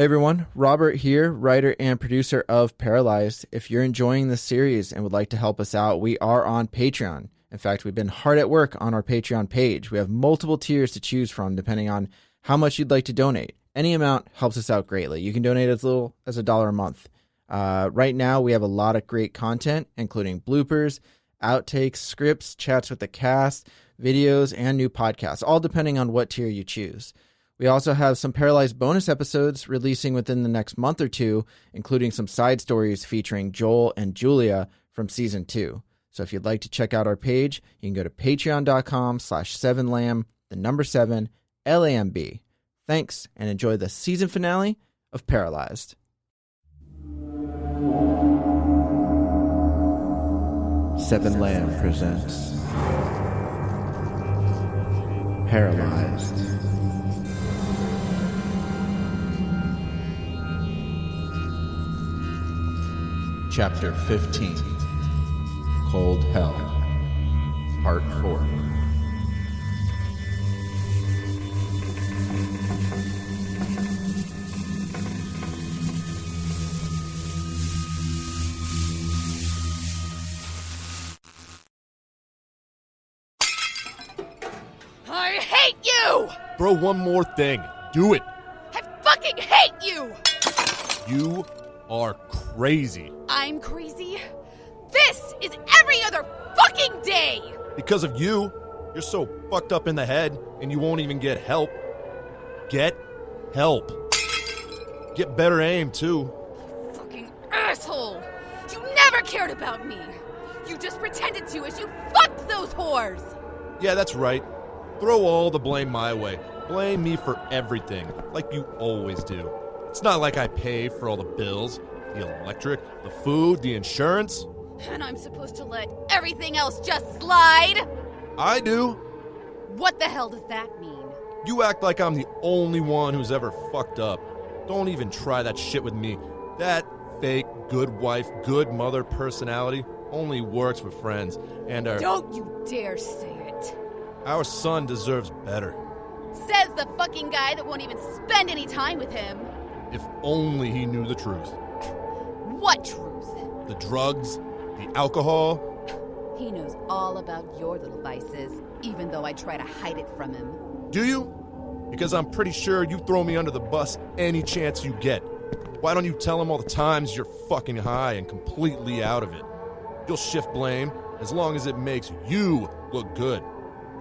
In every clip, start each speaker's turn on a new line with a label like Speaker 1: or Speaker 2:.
Speaker 1: Hey everyone, Robert here, writer and producer of Paralyzed. If you're enjoying this series and would like to help us out, we are on Patreon. In fact, we've been hard at work on our Patreon page. We have multiple tiers to choose from depending on how much you'd like to donate. Any amount helps us out greatly. You can donate as little as $1 a month. Right now, we have a lot of great content, including bloopers, outtakes, scripts, chats with the cast, videos, and new podcasts, all depending on what tier you choose. We also have some Paralyzed bonus episodes releasing within the next month or two, including some side stories featuring Joel and Julia from Season 2. So if you'd like to check out our page, you can go to patreon.com/7lamb, the number 7, LAMB. Thanks, and enjoy the season finale of Paralyzed. Seven Lamb presents Paralyzed. Chapter 15, Cold Hell, Part 4.
Speaker 2: I hate you!
Speaker 3: Bro, one more thing. Do it.
Speaker 2: I fucking hate you!
Speaker 3: You are crazy.
Speaker 2: I'm crazy? This is every other fucking day!
Speaker 3: Because of you, you're so fucked up in the head and you won't even get help. Get help. Get better aim, too.
Speaker 2: Fucking asshole! You never cared about me! You just pretended to as you fucked those whores!
Speaker 3: Yeah, that's right. Throw all the blame my way. Blame me for everything, like you always do. It's not like I pay for all the bills, the electric, the food, the insurance.
Speaker 2: And I'm supposed to let everything else just slide?
Speaker 3: I do.
Speaker 2: What the hell does that mean?
Speaker 3: You act like I'm the only one who's ever fucked up. Don't even try that shit with me. That fake good wife, good mother personality only works with friends, and
Speaker 2: Don't you dare say it.
Speaker 3: Our son deserves better.
Speaker 2: Says the fucking guy that won't even spend any time with him.
Speaker 3: If only he knew the truth.
Speaker 2: What truth?
Speaker 3: The drugs, the alcohol.
Speaker 2: He knows all about your little vices, even though I try to hide it from him.
Speaker 3: Do you? Because I'm pretty sure you throw me under the bus any chance you get. Why don't you tell him all the times you're fucking high and completely out of it? You'll shift blame as long as it makes you look good.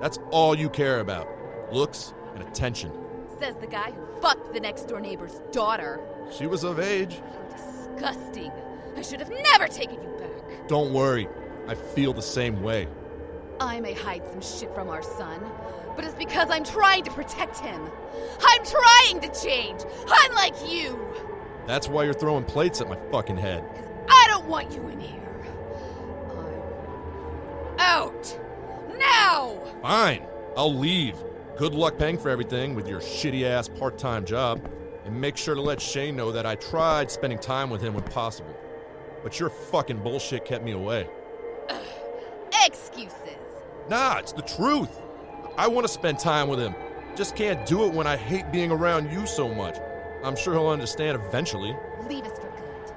Speaker 3: That's all you care about. Looks and attention.
Speaker 2: Says the guy who fucked the next door neighbor's daughter.
Speaker 3: She was of age.
Speaker 2: You're disgusting. I should have never taken you back.
Speaker 3: Don't worry. I feel the same way.
Speaker 2: I may hide some shit from our son, but it's because I'm trying to protect him. I'm trying to change, unlike you.
Speaker 3: That's why you're throwing plates at my fucking head.
Speaker 2: Because I don't want you in here. I'm out. Now!
Speaker 3: Fine. I'll leave. Good luck paying for everything with your shitty-ass part-time job. And make sure to let Shane know that I tried spending time with him when possible. But your fucking bullshit kept me away.
Speaker 2: Excuses.
Speaker 3: Nah, it's the truth. I want to spend time with him. Just can't do it when I hate being around you so much. I'm sure he'll understand eventually.
Speaker 2: Leave us for good.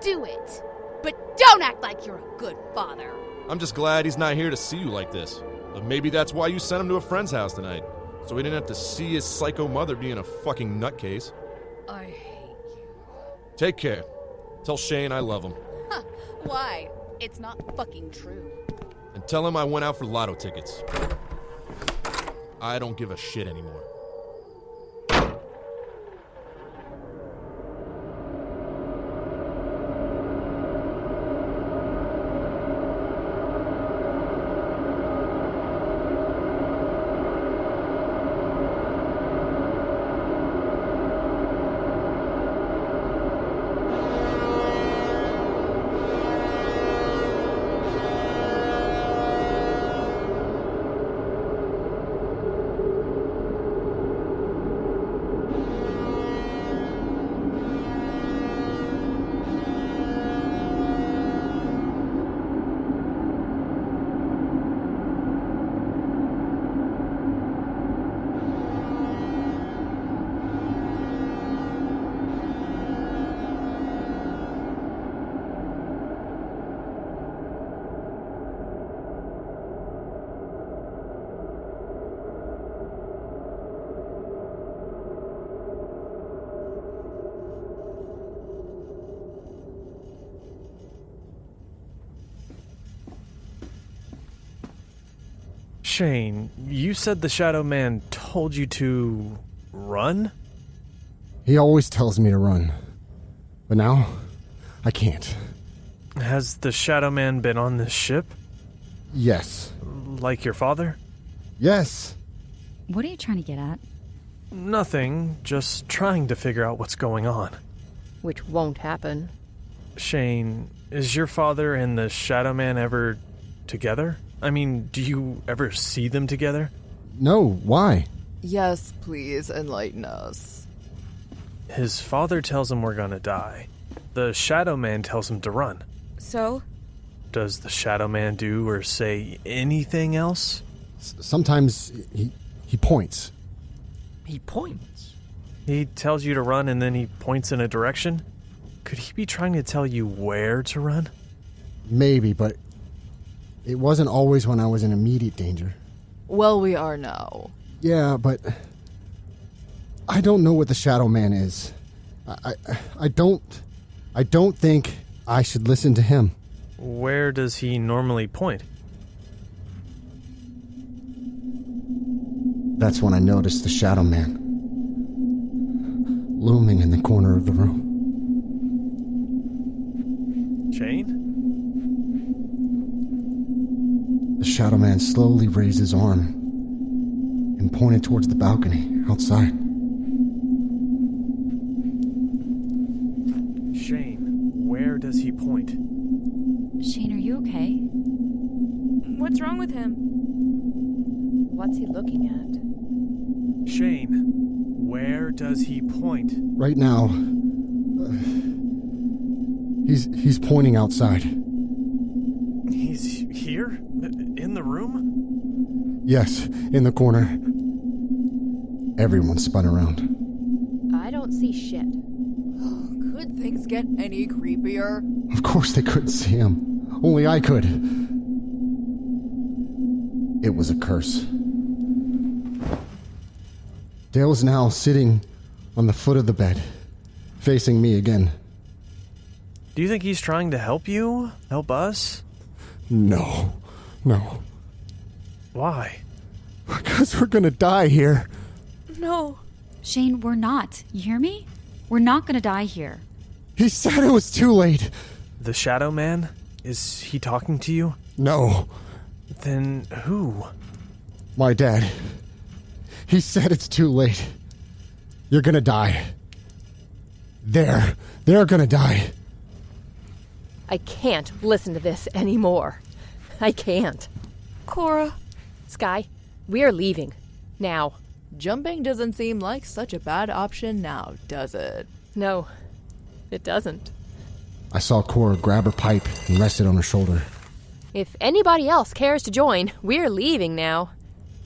Speaker 2: Do it. But don't act like you're a good father.
Speaker 3: I'm just glad he's not here to see you like this. But maybe that's why you sent him to a friend's house tonight. So he didn't have to see his psycho mother being a fucking nutcase.
Speaker 2: I hate you.
Speaker 3: Take care. Tell Shane I love him.
Speaker 2: Huh. Why? It's not fucking true.
Speaker 3: And tell him I went out for lotto tickets. I don't give a shit anymore.
Speaker 4: Shane, you said the Shadow Man told you to run?
Speaker 5: He always tells me to run. But now, I can't.
Speaker 4: Has the Shadow Man been on this ship?
Speaker 5: Yes.
Speaker 4: Like your father?
Speaker 5: Yes.
Speaker 6: What are you trying to get at?
Speaker 4: Nothing, just trying to figure out what's going on.
Speaker 7: Which won't happen.
Speaker 4: Shane, is your father and the Shadow Man ever together? I mean, do you ever see them together?
Speaker 5: No, why?
Speaker 8: Yes, please enlighten us.
Speaker 4: His father tells him we're gonna die. The Shadow Man tells him to run.
Speaker 6: So?
Speaker 4: Does the Shadow Man do or say anything else?
Speaker 5: Sometimes he points.
Speaker 9: He points.
Speaker 4: He tells you to run and then he points in a direction? Could he be trying to tell you where to run?
Speaker 5: Maybe, but it wasn't always when I was in immediate danger.
Speaker 8: Well, we are now.
Speaker 5: Yeah, but I don't know what the Shadow Man is. I don't think I should listen to him.
Speaker 4: Where does he normally point?
Speaker 5: That's when I noticed the Shadow Man looming in the corner of the room.
Speaker 4: Shane?
Speaker 5: The Shadow Man slowly raised his arm and pointed towards the balcony outside.
Speaker 4: Shane, where does he point?
Speaker 6: Shane, are you okay?
Speaker 10: What's wrong with him?
Speaker 7: What's he looking at?
Speaker 4: Shane, where does he point?
Speaker 5: Right now, he's pointing outside.
Speaker 4: He's here? In the room?
Speaker 5: Yes, in the corner. Everyone spun around.
Speaker 7: I don't see shit.
Speaker 8: Could things get any creepier?
Speaker 5: Of course they couldn't see him. Only I could. It was a curse. Dale's now sitting on the foot of the bed, facing me again.
Speaker 4: Do you think he's trying to help you? Help us?
Speaker 5: No.
Speaker 4: Why?
Speaker 5: Because we're gonna die here.
Speaker 10: No.
Speaker 6: Shane, we're not. You hear me? We're not gonna die here.
Speaker 5: He said it was too late.
Speaker 4: The Shadow Man? Is he talking to you?
Speaker 5: No.
Speaker 4: Then who?
Speaker 5: My dad. He said it's too late. You're gonna die. They're gonna die.
Speaker 7: I can't listen to this anymore. I can't.
Speaker 10: Cora.
Speaker 7: Sky, we're leaving. Now.
Speaker 8: Jumping doesn't seem like such a bad option now, does it?
Speaker 7: No, it doesn't.
Speaker 5: I saw Cora grab her pipe and rest it on her shoulder.
Speaker 7: If anybody else cares to join, we're leaving now.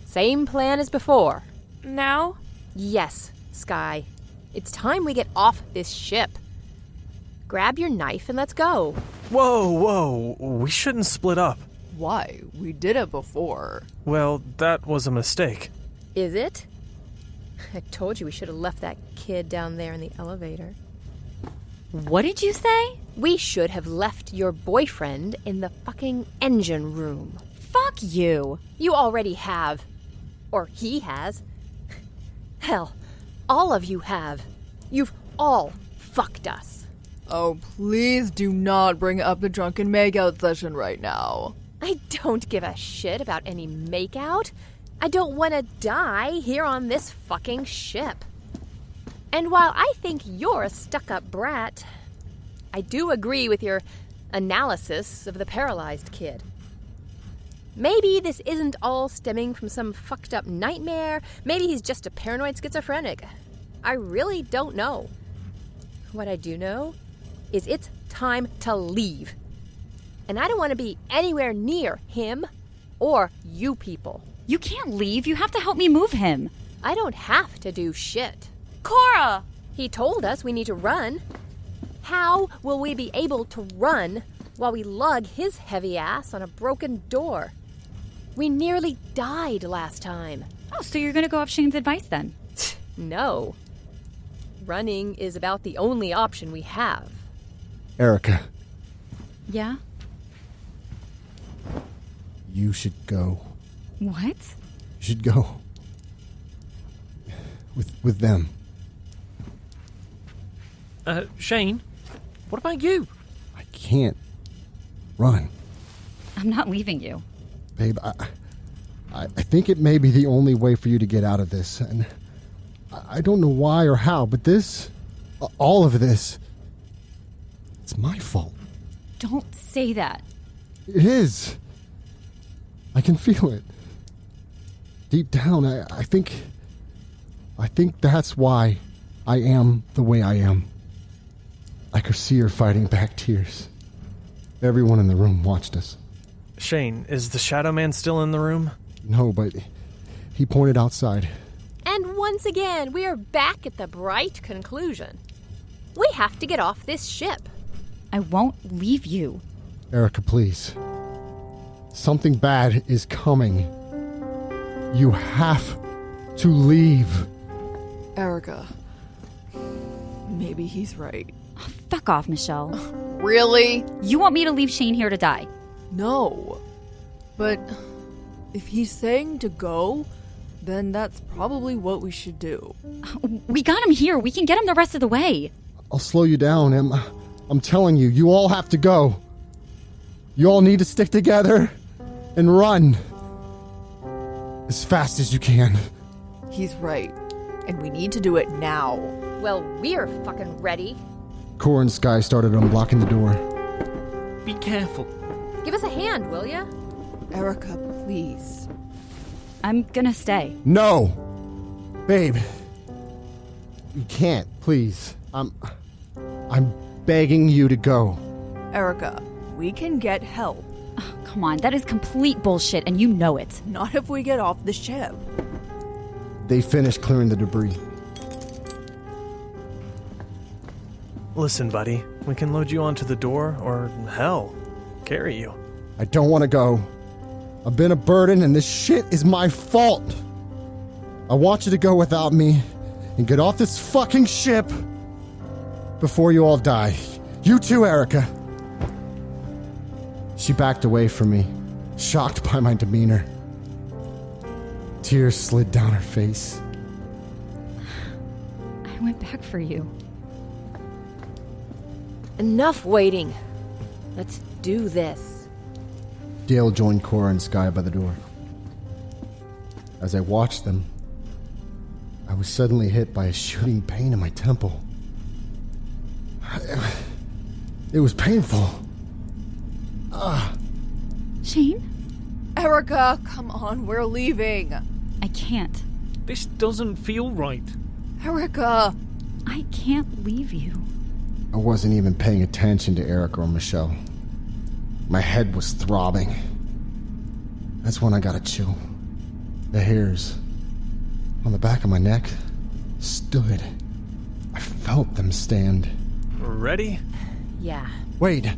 Speaker 7: Same plan as before.
Speaker 10: Now?
Speaker 7: Yes, Sky. It's time we get off this ship. Grab your knife and let's go.
Speaker 4: Whoa. We shouldn't split up.
Speaker 8: Why? We did it before.
Speaker 4: Well, that was a mistake.
Speaker 7: Is it? I told you we should have left that kid down there in the elevator.
Speaker 6: What did you say?
Speaker 7: We should have left your boyfriend in the fucking engine room.
Speaker 6: Fuck you.
Speaker 7: You already have. Or he has. Hell, all of you have. You've all fucked us.
Speaker 8: Oh, please do not bring up the drunken makeout session right now.
Speaker 7: I don't give a shit about any makeout. I don't want to die here on this fucking ship. And while I think you're a stuck-up brat, I do agree with your analysis of the paralyzed kid. Maybe this isn't all stemming from some fucked up nightmare. Maybe he's just a paranoid schizophrenic. I really don't know. What I do know is it's time to leave. And I don't want to be anywhere near him or you people.
Speaker 6: You can't leave. You have to help me move him.
Speaker 7: I don't have to do shit.
Speaker 10: Cora!
Speaker 7: He told us we need to run. How will we be able to run while we lug his heavy ass on a broken door? We nearly died last time.
Speaker 6: Oh, so you're gonna go off Shane's advice then?
Speaker 7: No. Running is about the only option we have.
Speaker 5: Erica,
Speaker 6: Yeah?
Speaker 5: you should go.
Speaker 6: What?
Speaker 5: You should go. With them.
Speaker 9: Shane, what about you?
Speaker 5: I can't run.
Speaker 6: I'm not leaving you.
Speaker 5: Babe, I think it may be the only way for you to get out of this. And I don't know why or how, but this, all of this, it's my fault.
Speaker 6: Don't say that.
Speaker 5: It is. I can feel it. Deep down, I think that's why I am the way I am. I could see her fighting back tears. Everyone in the room watched us.
Speaker 4: Shane, is the Shadow Man still in the room?
Speaker 5: No, but he pointed outside.
Speaker 7: And once again, we are back at the bright conclusion. We have to get off this ship.
Speaker 6: I won't leave you.
Speaker 5: Erica, please. Something bad is coming. You have to leave.
Speaker 8: Erica. Maybe he's right.
Speaker 6: Oh, fuck off, Michelle.
Speaker 8: Really?
Speaker 6: You want me to leave Shane here to die?
Speaker 8: No. But if he's saying to go, then that's probably what we should do.
Speaker 6: We got him here. We can get him the rest of the way.
Speaker 5: I'll slow you down, Em. I'm telling you, you all have to go. You all need to stick together and run. As fast as you can.
Speaker 8: He's right. And we need to do it now.
Speaker 7: Well, we're fucking ready.
Speaker 5: Cora and Sky started unblocking the door.
Speaker 9: Be careful.
Speaker 7: Give us a hand, will ya?
Speaker 8: Erica, please.
Speaker 6: I'm gonna stay.
Speaker 5: No! Babe. You can't, please. I'm begging you to go.
Speaker 8: Erica, we can get help.
Speaker 6: Oh, come on, that is complete bullshit, and you know it.
Speaker 8: Not if we get off the ship.
Speaker 5: They finished clearing the debris.
Speaker 4: Listen, buddy, we can load you onto the door, or hell, carry you.
Speaker 5: I don't want to go. I've been a burden, and this shit is my fault. I want you to go without me and get off this fucking ship before you all die. You too, Erica. She backed away from me, shocked by my demeanor. Tears slid down her face.
Speaker 6: I went back for you.
Speaker 7: Enough waiting. Let's do this.
Speaker 5: Dale joined Cora and Sky by the door. As I watched them, I was suddenly hit by a shooting pain in my temple. It was painful.
Speaker 6: Shane?
Speaker 8: Erica, come on, we're leaving.
Speaker 6: I can't.
Speaker 9: This doesn't feel right.
Speaker 8: Erica!
Speaker 6: I can't leave you.
Speaker 5: I wasn't even paying attention to Erica or Michelle. My head was throbbing. That's when I got a chill. The hairs on the back of my neck stood. I felt them stand.
Speaker 4: Ready?
Speaker 7: Yeah.
Speaker 5: Wait,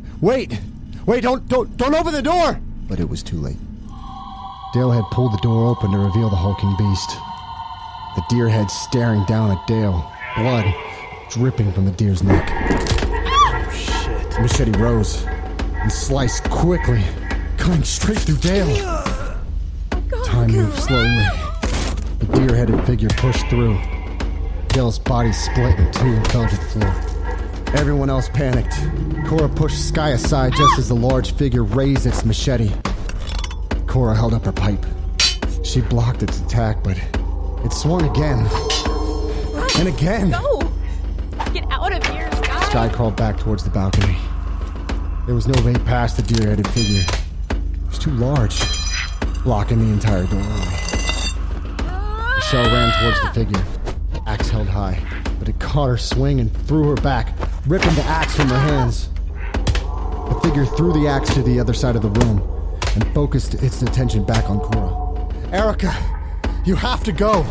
Speaker 5: don't open the door! But it was too late. Dale had pulled the door open to reveal the hulking beast. The deer head staring down at Dale, blood dripping from the deer's neck.
Speaker 4: Oh, shit.
Speaker 5: The machete rose and sliced quickly, cutting straight through Dale. Time moved slowly. The deer-headed figure pushed through. Dale's body split in two and fell to the floor. Everyone else panicked. Cora pushed Sky aside just as the large figure raised its machete. Cora held up her pipe. She blocked its attack, but it swung again. And again.
Speaker 7: Go! Get out of here, Sky!
Speaker 5: Sky crawled back towards the balcony. There was no way past the deer-headed figure. It was too large, blocking the entire doorway. Michelle ran towards the figure, axe held high, but it caught her swing and threw her back, ripping the axe from her hands. The figure threw the axe to the other side of the room and focused its attention back on Cora. Erica, you have to go.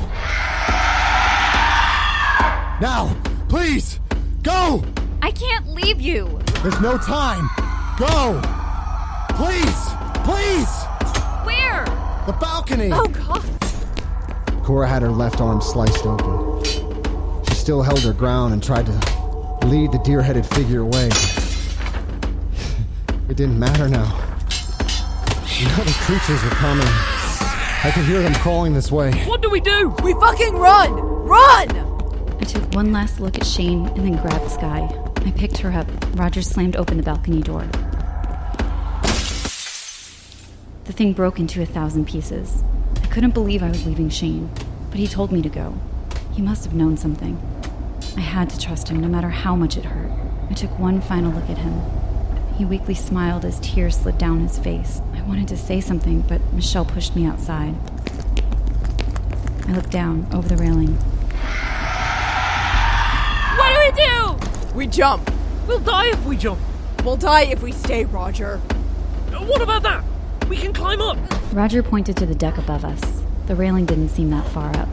Speaker 5: Now, please, go!
Speaker 6: I can't leave you!
Speaker 5: There's no time. Go! Please! Please!
Speaker 6: Where?
Speaker 5: The balcony!
Speaker 7: Oh, God!
Speaker 5: Cora had her left arm sliced open. She still held her ground and tried to lead the deer-headed figure away. It didn't matter now. The other creatures were coming. I could hear them crawling this way.
Speaker 9: What do we do?
Speaker 8: We fucking run! Run!
Speaker 6: I took one last look at Shane and then grabbed Sky. I picked her up. Roger slammed open the balcony door. The thing broke into 1,000 pieces. I couldn't believe I was leaving Shane, but he told me to go. He must have known something. I had to trust him, no matter how much it hurt. I took one final look at him. He weakly smiled as tears slid down his face. I wanted to say something, but Michelle pushed me outside. I looked down, over the railing.
Speaker 10: What do we do?
Speaker 8: We jump.
Speaker 9: We'll die if we jump.
Speaker 8: We'll die if we stay, Roger.
Speaker 9: What about that? We can climb up.
Speaker 6: Roger pointed to the deck above us. The railing didn't seem that far up.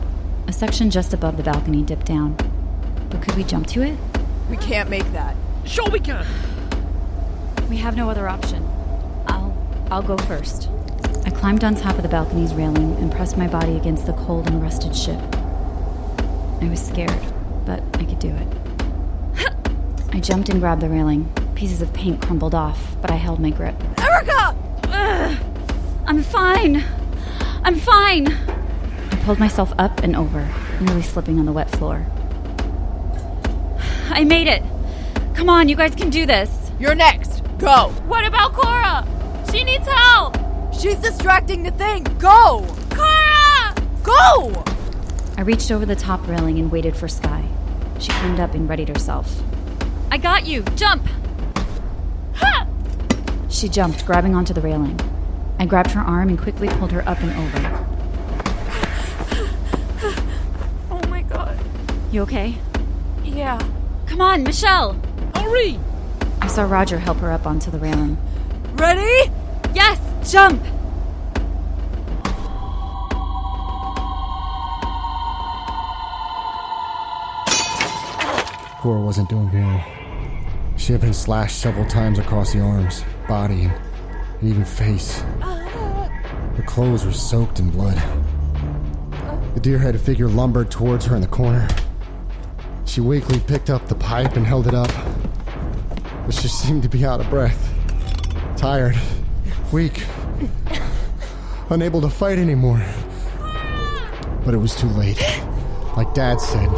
Speaker 6: A section just above the balcony dipped down. But could we jump to it?
Speaker 8: We can't make that.
Speaker 9: Sure we can.
Speaker 6: We have no other option. I'll go first. I climbed on top of the balcony's railing and pressed my body against the cold and rusted ship. I was scared, but I could do it. I jumped and grabbed the railing. Pieces of paint crumbled off, but I held my grip.
Speaker 8: Erica!
Speaker 6: I'm fine. I'm fine. I pulled myself up and over, nearly slipping on the wet floor. I made it. Come on, you guys can do this.
Speaker 8: You're next. Go.
Speaker 10: What about Cora? She needs help.
Speaker 8: She's distracting the thing. Go.
Speaker 10: Cora!
Speaker 8: Go!
Speaker 6: I reached over the top railing and waited for Sky. She climbed up and readied herself. I got you. Jump.
Speaker 10: Ha!
Speaker 6: She jumped, grabbing onto the railing. I grabbed her arm and quickly pulled her up and over.
Speaker 10: Oh my god.
Speaker 6: You okay?
Speaker 10: Yeah.
Speaker 6: Come on, Michelle!
Speaker 9: Hurry!
Speaker 6: I saw Roger help her up onto the railing.
Speaker 8: Ready?
Speaker 6: Yes! Jump!
Speaker 5: Cora wasn't doing well. She had been slashed several times across the arms, body, and even face. Her clothes were soaked in blood. The deer-headed figure lumbered towards her in the corner. She weakly picked up the pipe and held it up. But she seemed to be out of breath. Tired. Weak. Unable to fight anymore. But it was too late. Like Dad said,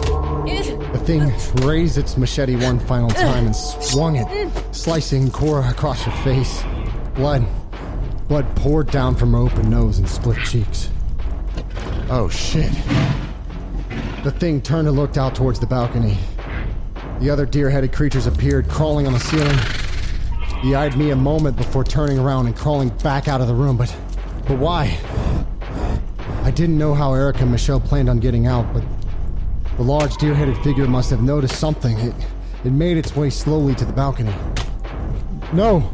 Speaker 5: the thing raised its machete one final time and swung it, slicing Cora across her face. Blood poured down from her open nose and split cheeks. Oh shit. The thing turned and looked out towards the balcony. The other deer-headed creatures appeared, crawling on the ceiling. He eyed me a moment before turning around and crawling back out of the room, but why? I didn't know how Eric and Michelle planned on getting out, but the large deer-headed figure must have noticed something. It made its way slowly to the balcony. No!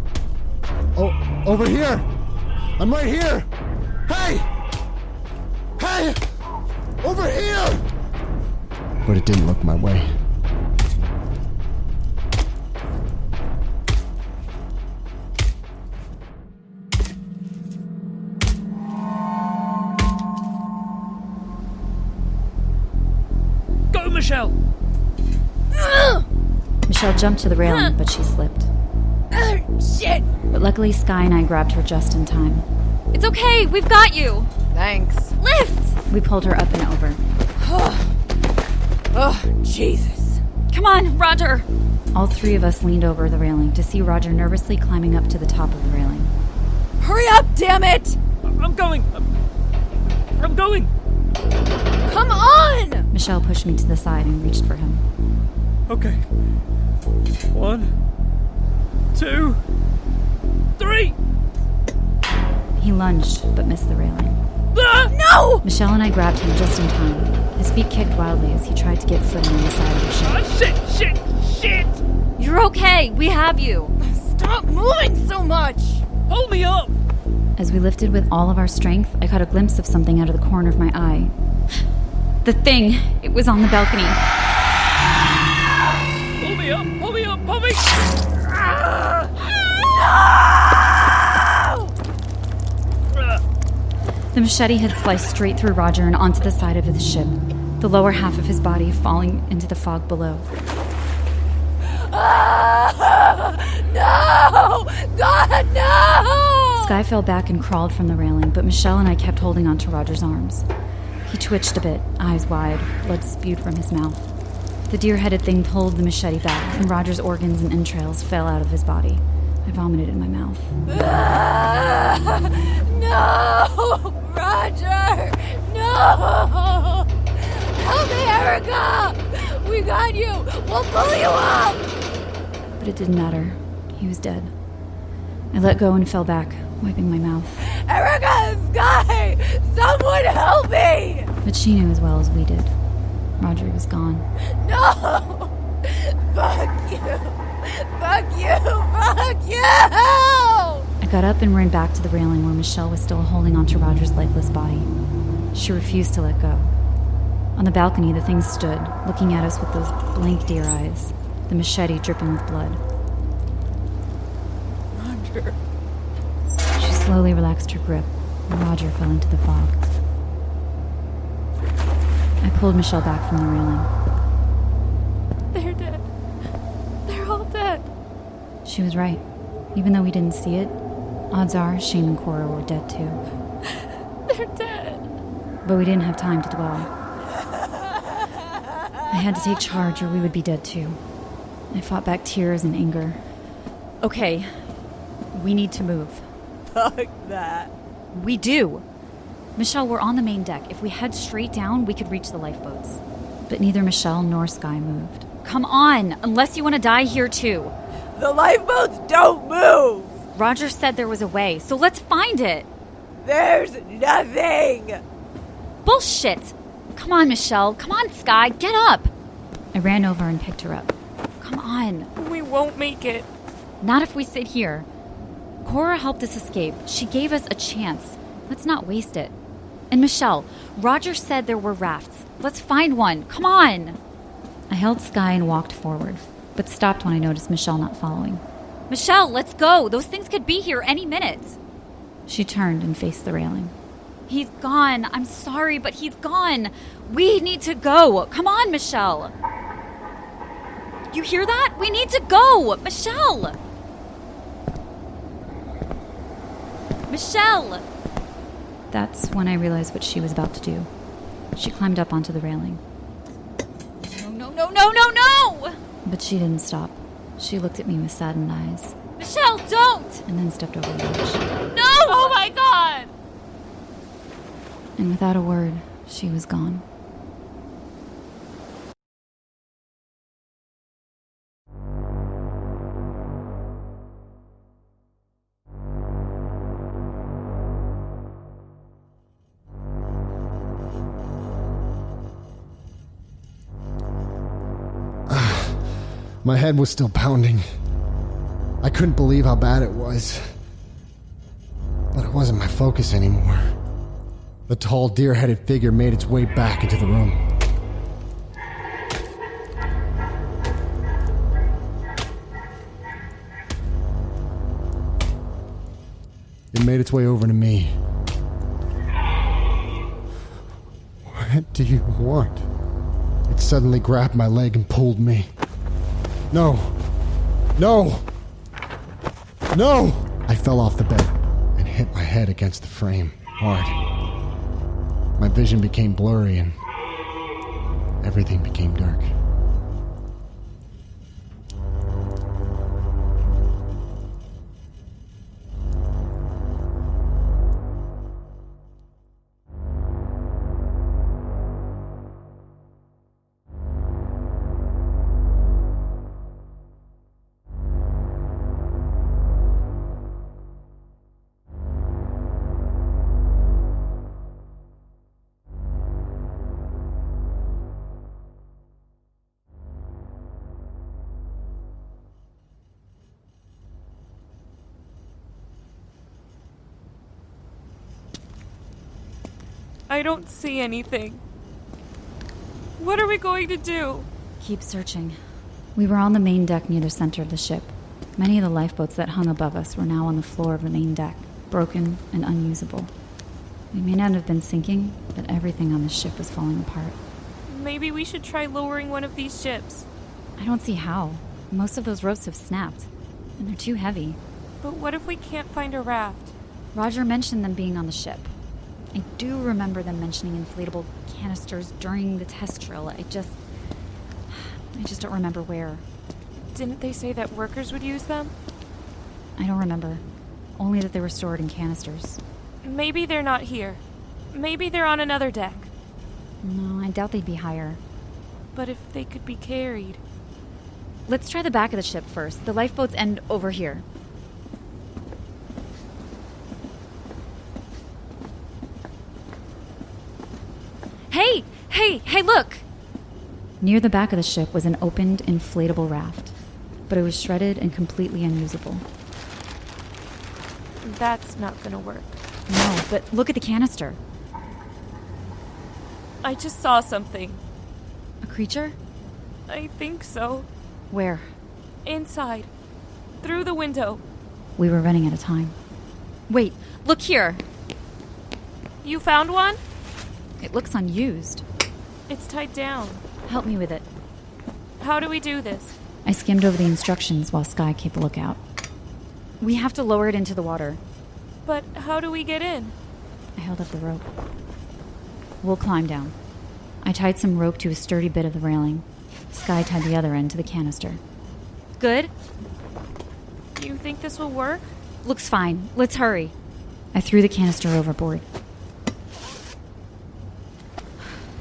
Speaker 5: Oh, over here! I'm right here! Hey! Hey! Over here! But it didn't look my way.
Speaker 9: Go, Michelle!
Speaker 6: Michelle jumped to the railing, but she slipped.
Speaker 8: Shit!
Speaker 6: But luckily, Sky and I grabbed her just in time. It's okay, we've got you!
Speaker 8: Thanks.
Speaker 6: Lift! We pulled her up and over.
Speaker 8: Oh, Jesus.
Speaker 6: Come on, Roger! All three of us leaned over the railing to see Roger nervously climbing up to the top of the railing.
Speaker 8: Hurry up, damn it!
Speaker 9: I'm going! I'm going!
Speaker 8: Come on!
Speaker 6: Michelle pushed me to the side and reached for him.
Speaker 9: Okay. 1, 2, 3!
Speaker 6: He lunged, but missed the railing.
Speaker 9: Ah!
Speaker 8: No!
Speaker 6: Michelle and I grabbed him just in time. His feet kicked wildly as he tried to get footing on the side of the ship.
Speaker 9: Ah, shit!
Speaker 6: You're okay, we have you!
Speaker 8: Stop moving so much!
Speaker 9: Hold me up!
Speaker 6: As we lifted with all of our strength, I caught a glimpse of something out of the corner of my eye. The thing! It was on the balcony.
Speaker 9: Pull me up! Pull me up! Pull me!
Speaker 6: The machete had sliced straight through Roger and onto the side of the ship, the lower half of his body falling into the fog below.
Speaker 8: No! God, no!
Speaker 6: Skye fell back and crawled from the railing, but Michelle and I kept holding onto Roger's arms. He twitched a bit, eyes wide, blood spewed from his mouth. The deer-headed thing pulled the machete back, and Roger's organs and entrails fell out of his body. I vomited in my mouth.
Speaker 7: No! Roger! No! Help me, Erica! We got you! We'll pull you up!
Speaker 6: But it didn't matter. He was dead. I let go and fell back, wiping my mouth.
Speaker 7: Erica! Skye! Someone help me!
Speaker 6: But she knew as well as we did. Roger was gone.
Speaker 7: No! Fuck you! Fuck you! Fuck you!
Speaker 6: I got up and ran back to the railing where Michelle was still holding onto Roger's lifeless body. She refused to let go. On the balcony, the thing stood, looking at us with those blank deer eyes, the machete dripping with blood.
Speaker 8: Roger.
Speaker 6: She slowly relaxed her grip, and Roger fell into the fog. I pulled Michelle back from the railing.
Speaker 10: They're dead. They're all dead.
Speaker 6: She was right. Even though we didn't see it, odds are Shane and Cora were dead too.
Speaker 10: They're dead.
Speaker 6: But we didn't have time to dwell. I had to take charge or we would be dead too. I fought back tears and anger. Okay, we need to move.
Speaker 7: Fuck that.
Speaker 6: We do. Michelle, we're on the main deck. If we head straight down, we could reach the lifeboats. But neither Michelle nor Skye moved. Come on, unless you want to die here too.
Speaker 7: The lifeboats don't move!
Speaker 6: Roger said there was a way, so let's find it.
Speaker 7: There's nothing!
Speaker 6: Bullshit! Come on, Michelle. Come on, Skye. Get up! I ran over and picked her up. Come on.
Speaker 10: We won't make it.
Speaker 6: Not if we sit here. Cora helped us escape. She gave us a chance. Let's not waste it. And Michelle, Roger said there were rafts. Let's find one. Come on! I held Skye and walked forward, but stopped when I noticed Michelle not following. Michelle, let's go! Those things could be here any minute! She turned and faced the railing. He's gone. I'm sorry, but he's gone. We need to go. Come on, Michelle. You hear that? We need to go! Michelle! Michelle! That's when I realized what she was about to do. She climbed up onto the railing. No! But she didn't stop. She looked at me with saddened eyes. Michelle, don't! And then stepped over the edge.
Speaker 10: No! Oh my god!
Speaker 6: And without a word, she was gone.
Speaker 5: My head was still pounding. I couldn't believe how bad it was. But it wasn't my focus anymore. The tall, deer-headed figure made its way back into the room. It made its way over to me. What do you want? It suddenly grabbed my leg and pulled me. No! I fell off the bed and hit my head against the frame hard. My vision became blurry and everything became dark.
Speaker 10: I don't see anything. What are we going to do?
Speaker 6: Keep searching. We were on the main deck near the center of the ship. Many of the lifeboats that hung above us were now on the floor of the main deck, broken and unusable. We may not have been sinking, but everything on the ship was falling apart.
Speaker 10: Maybe we should try lowering one of these ships.
Speaker 6: I don't see how. Most of those ropes have snapped, and they're too heavy.
Speaker 10: But what if we can't find a raft?
Speaker 6: Roger mentioned them being on the ship. I do remember them mentioning inflatable canisters during the test drill. I just don't remember where.
Speaker 10: Didn't they say that workers would use them?
Speaker 6: I don't remember. Only that they were stored in canisters.
Speaker 10: Maybe they're not here. Maybe they're on another deck.
Speaker 6: No, I doubt they'd be higher.
Speaker 10: But if they could be carried...
Speaker 6: Let's try the back of the ship first. The lifeboats end over here. Hey, look! Near the back of the ship was an opened, inflatable raft, but it was shredded and completely unusable.
Speaker 10: That's not gonna work.
Speaker 6: No, but look at the canister.
Speaker 10: I just saw something.
Speaker 6: A creature?
Speaker 10: I think so.
Speaker 6: Where?
Speaker 10: Inside. Through the window.
Speaker 6: We were running out of time. Wait, look here!
Speaker 10: You found one?
Speaker 6: It looks unused.
Speaker 10: It's tied down.
Speaker 6: Help me with it.
Speaker 10: How do we do this?
Speaker 6: I skimmed over the instructions while Sky kept a lookout. We have to lower it into the water.
Speaker 10: But how do we get in?
Speaker 6: I held up the rope. We'll climb down. I tied some rope to a sturdy bit of the railing. Sky tied the other end to the canister. Good?
Speaker 10: Do you think this will work?
Speaker 6: Looks fine. Let's hurry. I threw the canister overboard.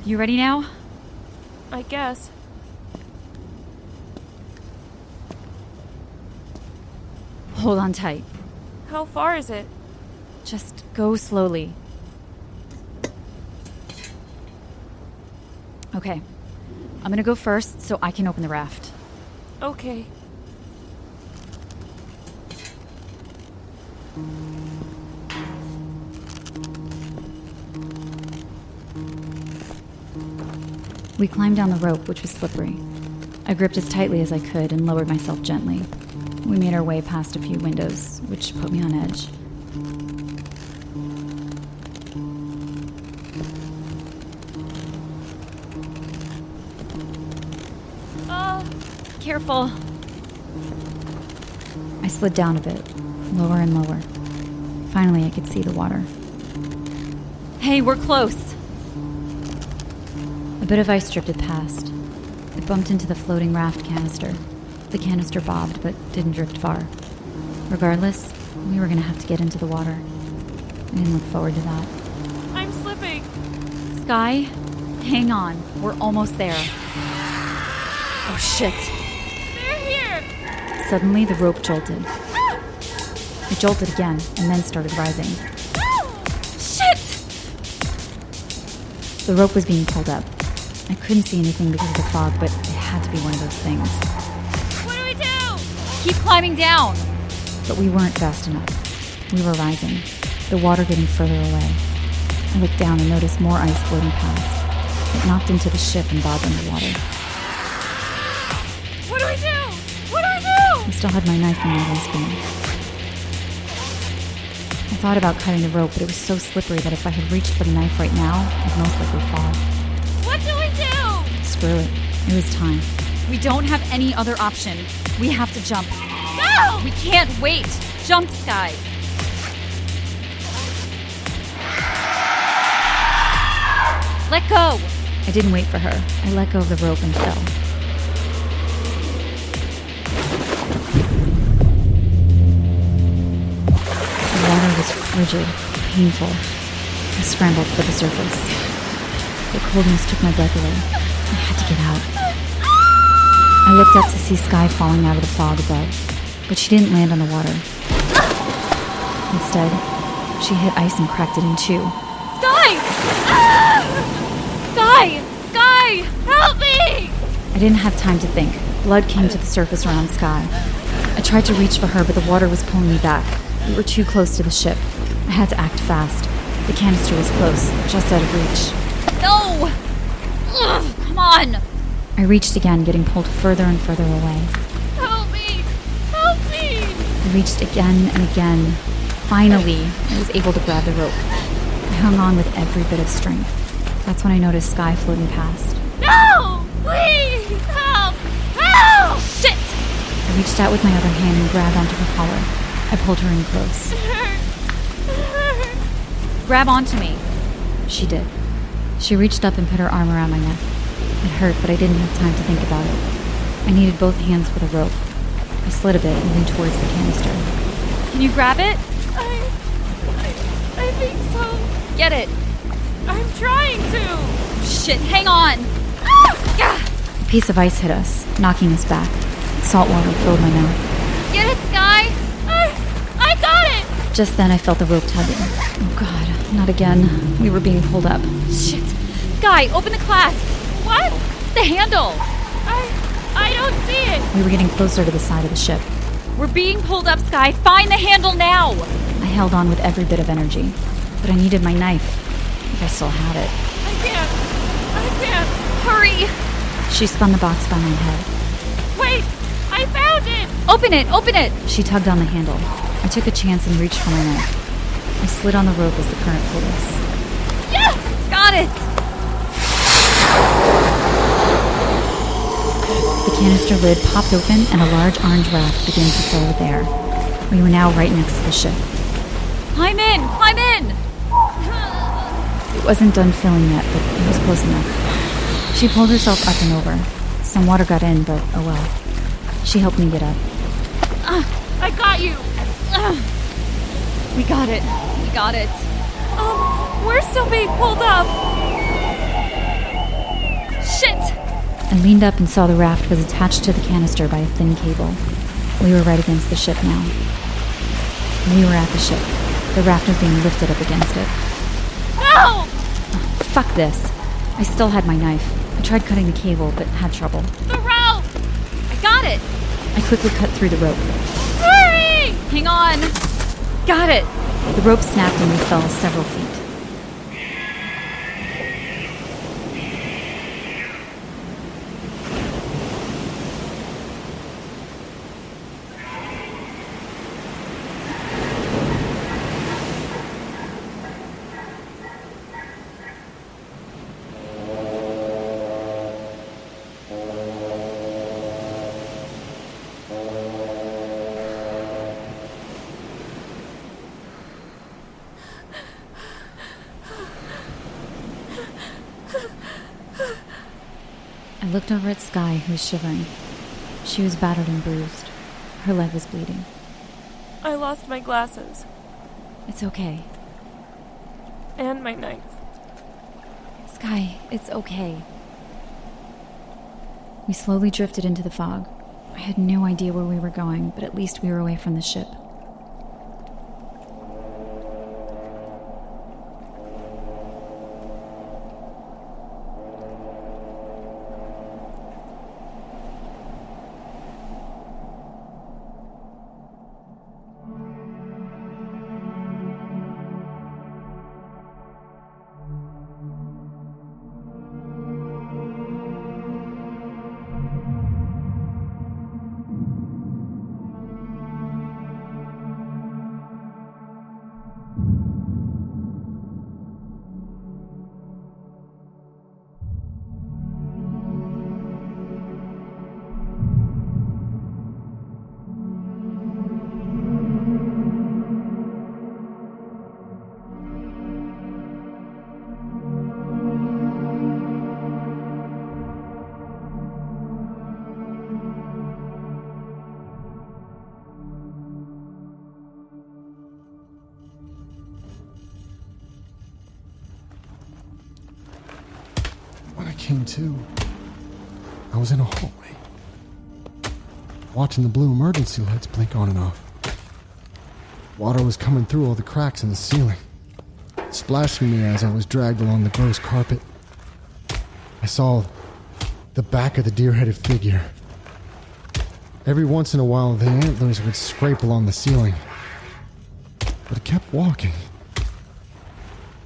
Speaker 6: You ready now?
Speaker 10: I guess.
Speaker 6: Hold on tight.
Speaker 10: How far is it?
Speaker 6: Just go slowly. Okay. I'm gonna go first so I can open the raft.
Speaker 10: Okay.
Speaker 6: We climbed down the rope, which was slippery. I gripped as tightly as I could and lowered myself gently. We made our way past a few windows, which put me on edge. Careful. I slid down a bit, lower and lower. Finally, I could see the water. Hey, we're close! A bit of ice drifted past. It bumped into the floating raft canister. The canister bobbed, but didn't drift far. Regardless, we were going to have to get into the water. I didn't look forward to that.
Speaker 10: I'm slipping!
Speaker 6: Sky, hang on. We're almost there. Oh, shit.
Speaker 10: They're here!
Speaker 6: Suddenly, the rope jolted. It jolted again, and then started rising.
Speaker 10: Shit!
Speaker 6: The rope was being pulled up. I couldn't see anything because of the fog, but it had to be one of those things.
Speaker 10: What do we do?
Speaker 6: Keep climbing down! But we weren't fast enough. We were rising, the water getting further away. I looked down and noticed more ice floating past. It knocked into the ship and bobbed underwater.
Speaker 10: What do we do? What do we do?
Speaker 6: I still had my knife in my waistband. I thought about cutting the rope, but it was so slippery that if I had reached for the knife right now, I'd most likely fall.
Speaker 10: What do we do?
Speaker 6: Screw it. It was time. We don't have any other option. We have to jump.
Speaker 10: No!
Speaker 6: We can't wait! Jump, Sky! Let go! I didn't wait for her. I let go of the rope and fell. The water was frigid, painful. I scrambled for the surface. The coldness took my breath away. I had to get out. I looked up to see Sky falling out of the fog above, but she didn't land on the water. Instead, she hit ice and cracked it in two.
Speaker 10: Sky! Sky! Sky! Help me!
Speaker 6: I didn't have time to think. Blood came to the surface around Sky. I tried to reach for her, but the water was pulling me back. We were too close to the ship. I had to act fast. The canister was close, just out of reach.
Speaker 10: No! Ugh, come on!
Speaker 6: I reached again, getting pulled further and further away.
Speaker 10: Help me! Help me!
Speaker 6: I reached again and again. Finally, I was able to grab the rope. I hung on with every bit of strength. That's when I noticed Sky floating past.
Speaker 10: No! Please! Help! Help!
Speaker 6: Shit! I reached out with my other hand and grabbed onto her collar. I pulled her in close.
Speaker 10: It hurts.
Speaker 6: Grab onto me. She did. She reached up and put her arm around my neck. It hurt, but I didn't have time to think about it. I needed both hands for the rope. I slid a bit and leaned towards the canister. Can you grab it?
Speaker 10: I think so.
Speaker 6: Get it.
Speaker 10: I'm trying to.
Speaker 6: Shit, hang on. Ah! A piece of ice hit us, knocking us back. Salt water filled my mouth.
Speaker 10: Get it, Sky. I got it.
Speaker 6: Just then I felt the rope tugging. Oh God, not again. We were being pulled up. Shit. Sky, open the clasp.
Speaker 10: What?
Speaker 6: The handle.
Speaker 10: I don't see it.
Speaker 6: We were getting closer to the side of the ship. We're being pulled up, Sky. Find the handle now. I held on with every bit of energy, but I needed my knife, if I still had it.
Speaker 10: I can't.
Speaker 6: Hurry. She spun the box by my head.
Speaker 10: Wait, I found it.
Speaker 6: Open it. She tugged on the handle. I took a chance and reached for my knife. I slid on the rope as the current pulled us.
Speaker 10: Yes!
Speaker 6: Got it! The canister lid popped open and a large orange raft began to fill with air. We were now right next to the ship. Climb in! It wasn't done filling yet, but it was close enough. She pulled herself up and over. Some water got in, but oh well. She helped me get up.
Speaker 10: I got you.
Speaker 6: We got it.
Speaker 10: We're still being pulled up.
Speaker 6: Shit! I leaned up and saw the raft was attached to the canister by a thin cable. We were right against the ship now. We were at the ship. The raft was being lifted up against it.
Speaker 10: No!
Speaker 6: Fuck this. I still had my knife. I tried cutting the cable, but had trouble.
Speaker 10: The rope!
Speaker 6: I got it! I quickly cut through the rope.
Speaker 10: Hurry!
Speaker 6: Hang on! Got it! The rope snapped and we fell several feet. I looked over at Sky, who was shivering. She was battered and bruised. Her leg was bleeding.
Speaker 10: I lost my glasses.
Speaker 6: It's okay.
Speaker 10: And my knife.
Speaker 6: Sky, it's okay. We slowly drifted into the fog. I had no idea where we were going, but at least we were away from the ship.
Speaker 5: Came to, I was in a hallway, watching the blue emergency lights blink on and off. Water was coming through all the cracks in the ceiling, splashing me as I was dragged along the gross carpet. I saw the back of the deer-headed figure. Every once in a while, the antlers would scrape along the ceiling, but it kept walking,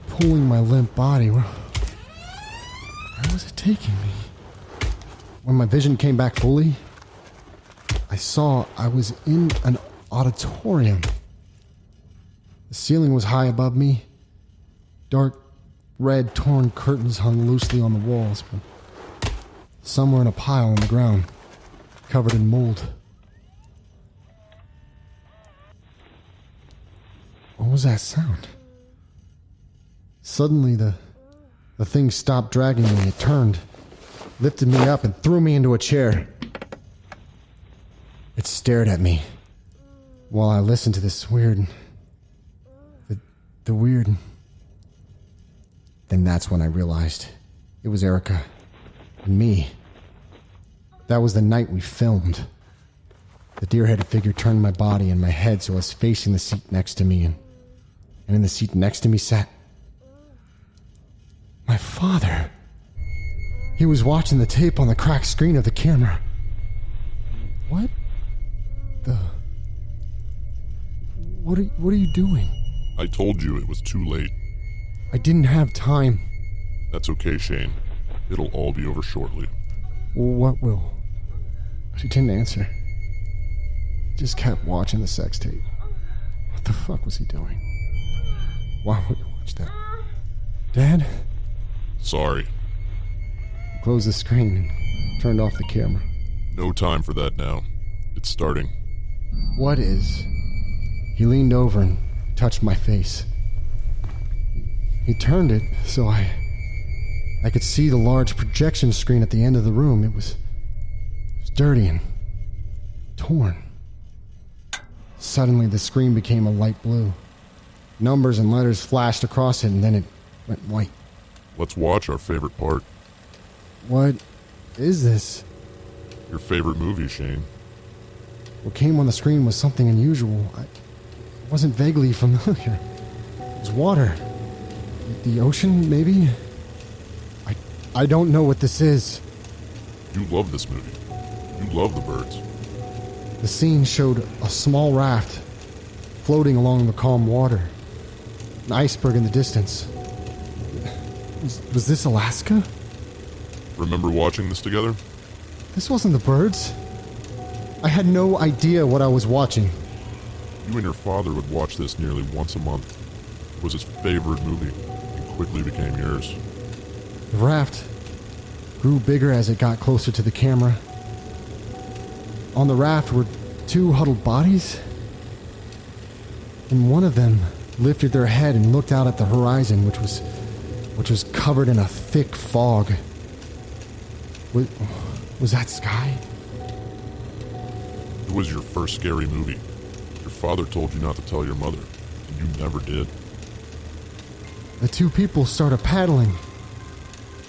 Speaker 5: pulling my limp body. Where was it taking me? When my vision came back fully, I saw I was in an auditorium. The ceiling was high above me. Dark, red, torn curtains hung loosely on the walls, but some were in a pile on the ground, covered in mold. What was that sound? Suddenly, the thing stopped dragging me. It turned, lifted me up, and threw me into a chair. It stared at me while I listened to this weird... The weird... Then that's when I realized it was Erica and me. That was the night we filmed. The deer-headed figure turned my body and my head so I was facing the seat next to me, and in the seat next to me sat my father. He was watching the tape on the cracked screen of the camera. What the... What are you doing?
Speaker 3: I told you it was too late.
Speaker 5: I didn't have time.
Speaker 3: That's okay, Shane. It'll all be over shortly.
Speaker 5: What will? She didn't answer. He just kept watching the sex tape. What the fuck was he doing? Why would he watch that? Dad?
Speaker 3: Sorry.
Speaker 5: He closed the screen and turned off the camera.
Speaker 3: No time for that now. It's starting.
Speaker 5: What is? He leaned over and touched my face. He turned it so I could see the large projection screen at the end of the room. It was dirty and torn. Suddenly, the screen became a light blue. Numbers and letters flashed across it, and then it went white.
Speaker 3: Let's watch our favorite part.
Speaker 5: What is this?
Speaker 3: Your favorite movie, Shane.
Speaker 5: What came on the screen was something unusual. It wasn't vaguely familiar. It was water. The ocean, maybe? I don't know what this is.
Speaker 3: You love this movie. You love the birds.
Speaker 5: The scene showed a small raft floating along the calm water. An iceberg in the distance. Was this Alaska?
Speaker 3: Remember watching this together?
Speaker 5: This wasn't the birds. I had no idea what I was watching.
Speaker 3: You and your father would watch this nearly once a month. It was his favorite movie, and quickly became yours.
Speaker 5: The raft grew bigger as it got closer to the camera. On the raft were two huddled bodies, and one of them lifted their head and looked out at the horizon, which was covered in a thick fog. Was that sky?
Speaker 3: It was your first scary movie. Your father told you not to tell your mother, and you never did.
Speaker 5: The two people started paddling.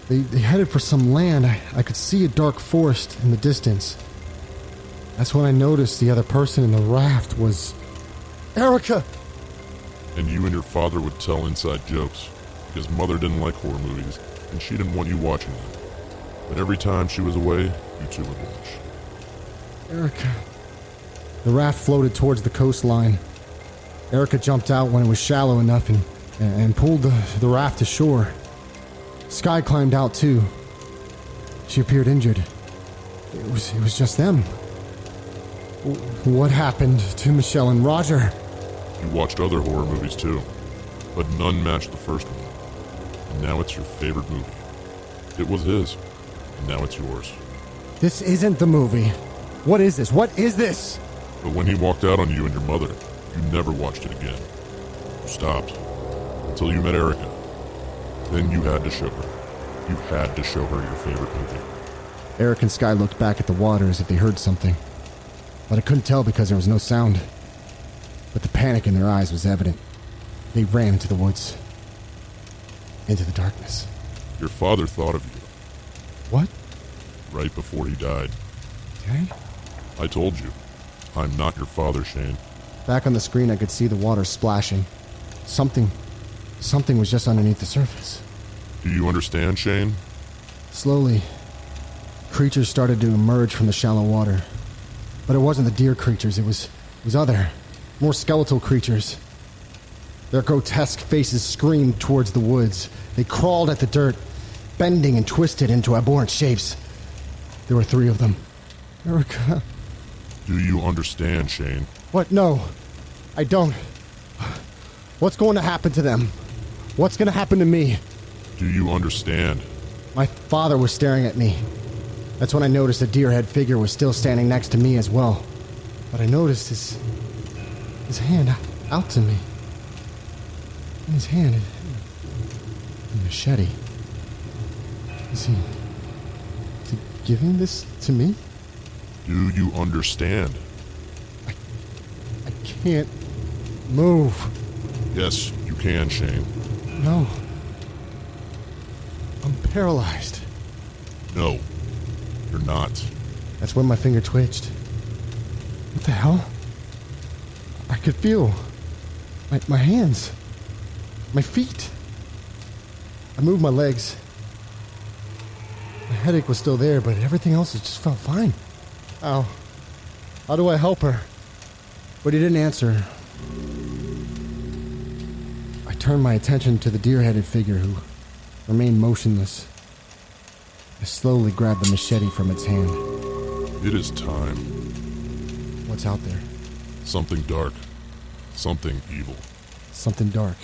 Speaker 5: They headed for some land. I could see a dark forest in the distance. That's when I noticed the other person in the raft was Erica!
Speaker 3: And you and your father would tell inside jokes, because Mother didn't like horror movies, and she didn't want you watching them. But every time she was away, you two would watch.
Speaker 5: Erica. The raft floated towards the coastline. Erica jumped out when it was shallow enough and pulled the raft to shore. Sky climbed out too. She appeared injured. It was just them. What happened to Michelle and Roger?
Speaker 3: You watched other horror movies too, but none matched the first one. And now it's your favorite movie. It was his, and now it's yours.
Speaker 5: This isn't the movie. What is this? What is this?
Speaker 3: But when he walked out on you and your mother, you never watched it again. You stopped. Until you met Erica. Then you had to show her. You had to show her your favorite movie.
Speaker 5: Eric and Sky looked back at the water as if they heard something. But I couldn't tell because there was no sound. But the panic in their eyes was evident. They ran into the woods. Into the darkness.
Speaker 3: Your father thought of you.
Speaker 5: What?
Speaker 3: Right before he died.
Speaker 5: Dad?
Speaker 3: I told you. I'm not your father, Shane.
Speaker 5: Back on the screen I could see the water splashing. Something was just underneath the surface.
Speaker 3: Do you understand, Shane?
Speaker 5: Slowly, creatures started to emerge from the shallow water. But it wasn't the deer creatures, it was other, more skeletal creatures. Their grotesque faces screamed towards the woods. They crawled at the dirt, bending and twisted into abhorrent shapes. There were 3 of them. Erica.
Speaker 3: Do you understand, Shane?
Speaker 5: What? No, I don't. What's going to happen to them? What's going to happen to me?
Speaker 3: Do you understand?
Speaker 5: My father was staring at me. That's when I noticed the deer-head figure was still standing next to me as well. But I noticed his hand out to me. In his hand, machete. Is he giving this to me?
Speaker 3: Do you understand?
Speaker 5: I can't move.
Speaker 3: Yes, you can, Shane.
Speaker 5: No. I'm paralyzed.
Speaker 3: No, you're not.
Speaker 5: That's when my finger twitched. What the hell? I could feel my hands, my feet. I moved my legs. My headache was still there, but everything else just felt fine. How do I help her? But he didn't answer. I turned my attention to the deer-headed figure who remained motionless. I slowly grabbed the machete from its hand.
Speaker 3: It is time.
Speaker 5: What's out there?
Speaker 3: Something dark. Something evil.
Speaker 5: Something dark.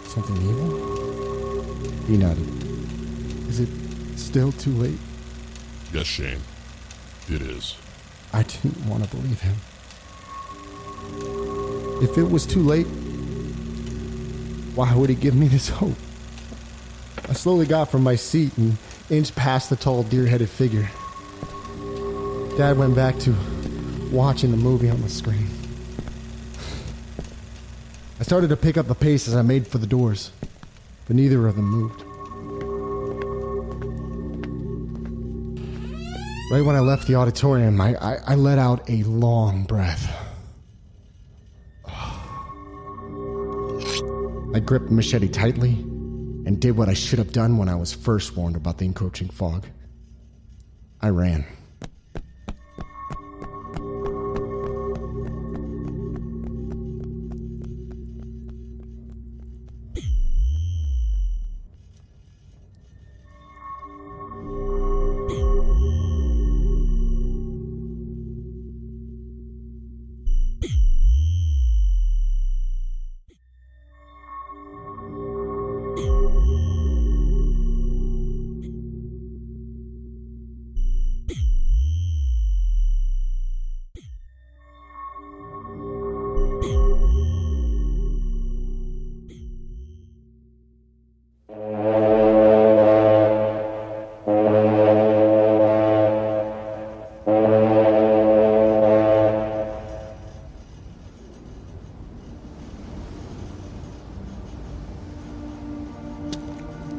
Speaker 5: Something evil? He nodded. Is it still too late?
Speaker 3: Yes, Shane. It is.
Speaker 5: I didn't want to believe him. If it was too late, why would he give me this hope? I slowly got from my seat and inched past the tall deer-headed figure. Dad went back to watching the movie on the screen. I started to pick up the pace as I made for the doors, but neither of them moved. Right when I left the auditorium, I let out a long breath. I gripped the machete tightly and did what I should have done when I was first warned about the encroaching fog. I ran.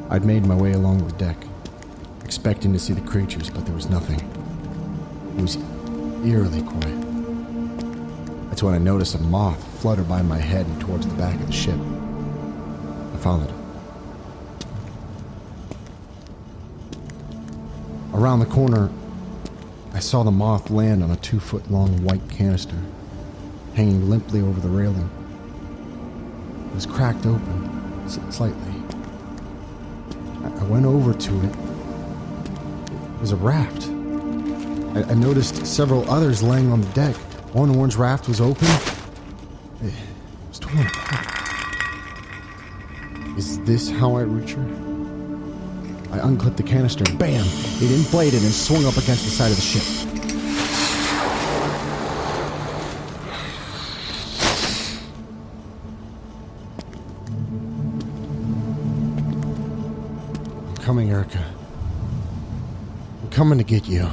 Speaker 5: I'd made my way along the deck, expecting to see the creatures, but there was nothing. It was eerily quiet. That's when I noticed a moth flutter by my head and towards the back of the ship. I followed it. Around the corner, I saw the moth land on a 2-foot-long white canister, hanging limply over the railing. It was cracked open, slightly. I went over to it. It was a raft. I noticed several others laying on the deck. One orange raft was open. It was torn apart. Is this how I reach her? I unclipped the canister. Bam! It inflated and swung up against the side of the ship. I'm coming, Erica. I'm coming to get you.